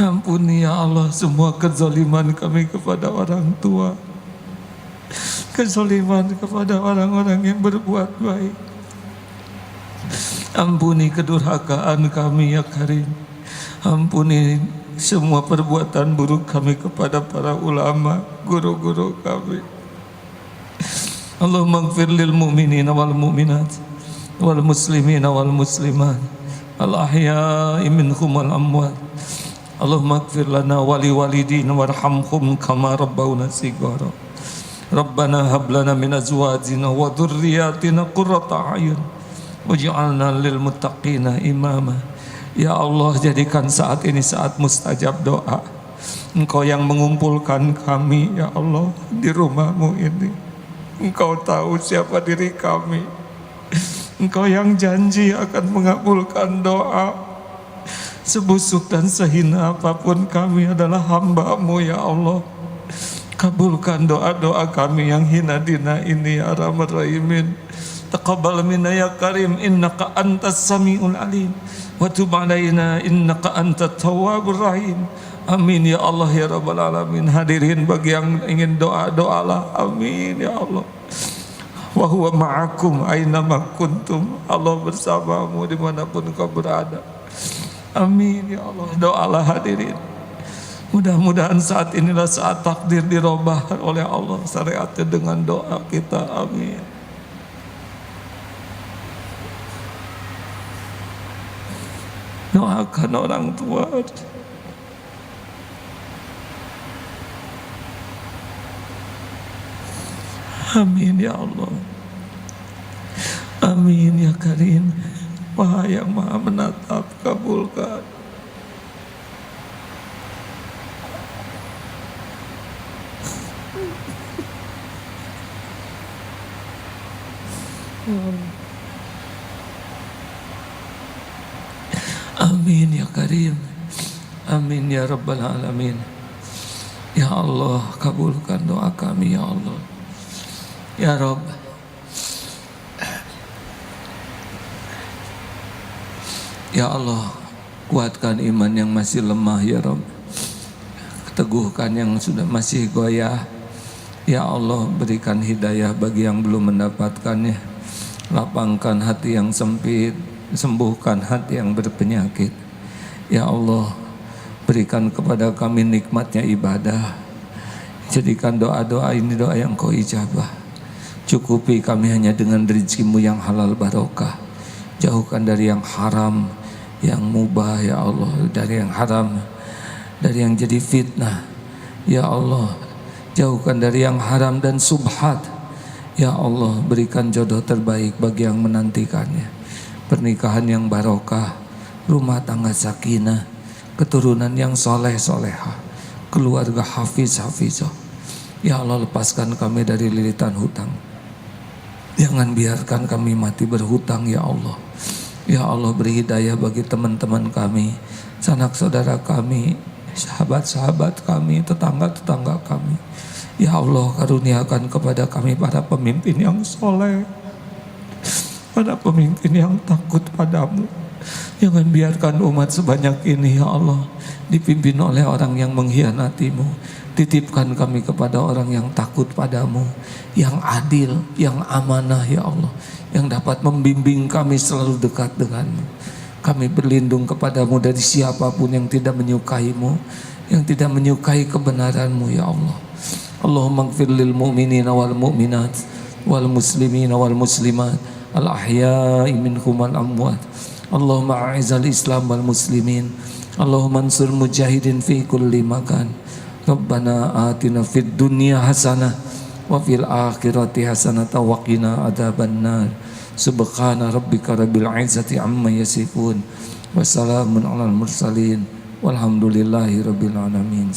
Ampuni ya Allah semua kezaliman kami kepada orang tua, kezaliman kepada orang-orang yang berbuat baik. Ampuni kedurhakaan kami ya Karim. Ampuni semua perbuatan buruk kami kepada para ulama, guru-guru kami. Allahumma ighfir lil mu'minina wal mu'minat wal muslimina wal muslimat al ahya'i minhum wal amwat. Allahumma ighfir lana wa li walidina warhamhum kama rabbawna shighara. Rabbana hab lana min azwajina wa dhurriyyatina qurrata a'yun waj'alna lil muttaqina imama. Ya Allah, jadikan saat ini saat mustajab doa. Engkau yang mengumpulkan kami ya Allah di rumah-Mu ini. Engkau tahu siapa diri kami. Engkau yang janji akan mengabulkan doa. Sebusuk dan sehina apapun kami adalah hamba-Mu ya Allah. Kabulkan doa-doa kami yang hina dina ini ya Arhamar Rahimin. Taqabbal minna ya Karim, innaka antas samiul alim, wa tub alaina innaka antat tawwabur rahim. Amin ya Allah ya Rabbal Alamin. Hadirin bagi yang ingin doa-doalah. Amin ya Allah. Wa huwa ma'akum aynama kuntum. Allah bersamamu dimanapun kau berada. Amin ya Allah. Doalah hadirin. Mudah-mudahan saat inilah saat takdir dirubah oleh Allah syariatnya dengan doa kita. Amin. Doakan orang tua. Amin ya Allah. Amin ya Karim. Wahai yang maha menatap, kabulkan. Amin ya Karim. Amin ya Rabbal Alamin. Ya Allah, kabulkan doa kami ya Allah. Ya Rabb, ya Allah, kuatkan iman yang masih lemah ya Rabb. Teguhkan yang sudah masih goyah. Ya Allah, berikan hidayah bagi yang belum mendapatkannya. Lapangkan hati yang sempit, sembuhkan hati yang berpenyakit. Ya Allah, berikan kepada kami nikmatnya ibadah. Jadikan doa-doa ini doa yang Kau ijabah. Cukupi kami hanya dengan rezeki-Mu yang halal barokah. Jauhkan dari yang haram, yang mubah ya Allah, dari yang haram, dari yang jadi fitnah. Ya Allah, jauhkan dari yang haram dan subhat. Ya Allah, berikan jodoh terbaik bagi yang menantikannya. Pernikahan yang barokah, rumah tangga sakinah, keturunan yang soleh solehah, keluarga hafiz hafizah. Ya Allah, lepaskan kami dari lilitan hutang. Jangan biarkan kami mati berhutang ya Allah. Ya Allah, beri hidayah bagi teman-teman kami, sanak saudara kami, sahabat-sahabat kami, tetangga-tetangga kami. Ya Allah, karuniakan kepada kami para pemimpin yang soleh, para pemimpin yang takut padamu. Jangan biarkan umat sebanyak ini ya Allah dipimpin oleh orang yang mengkhianati-Mu. Titipkan kami kepada orang yang takut padamu, yang adil, yang amanah ya Allah, yang dapat membimbing kami selalu dekat denganmu. Kami berlindung kepadamu dari siapapun yang tidak menyukai-Mu, yang tidak menyukai kebenaran-Mu ya Allah. Allahumma ighfir lil mu'minina wal mu'minat wal muslimina wal muslimat al ahya'i minhum wal amwat. Allahumma a'izal islam wal muslimin. Allahumma ansur mujahidin fi kulli makan. Rabbana atina fid dunya hasanah wa fil akhirati hasanah wa qina adzabannar. Subhana rabbika rabbil izzati amma yasifun wa salamun alal mursalin walhamdulillahi rabbil alamin.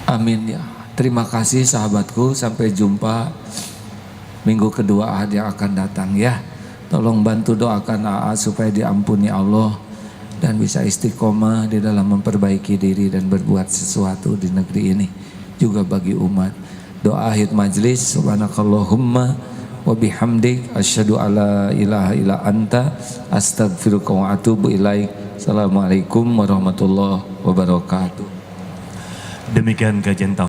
Amin ya. Terima kasih sahabatku, sampai jumpa minggu kedua Ahad yang akan datang ya. Tolong bantu doakan AA supaya diampuni Allah dan bisa istiqomah di dalam memperbaiki diri dan berbuat sesuatu di negeri ini, juga bagi umat. Doa akhir majlis, subhanakallahumma wa bihamdik asyhadu alla ilaha illa anta astaghfiruka wa atubu ilaik. Assalamualaikum warahmatullahi wabarakatuh. Demikian kajian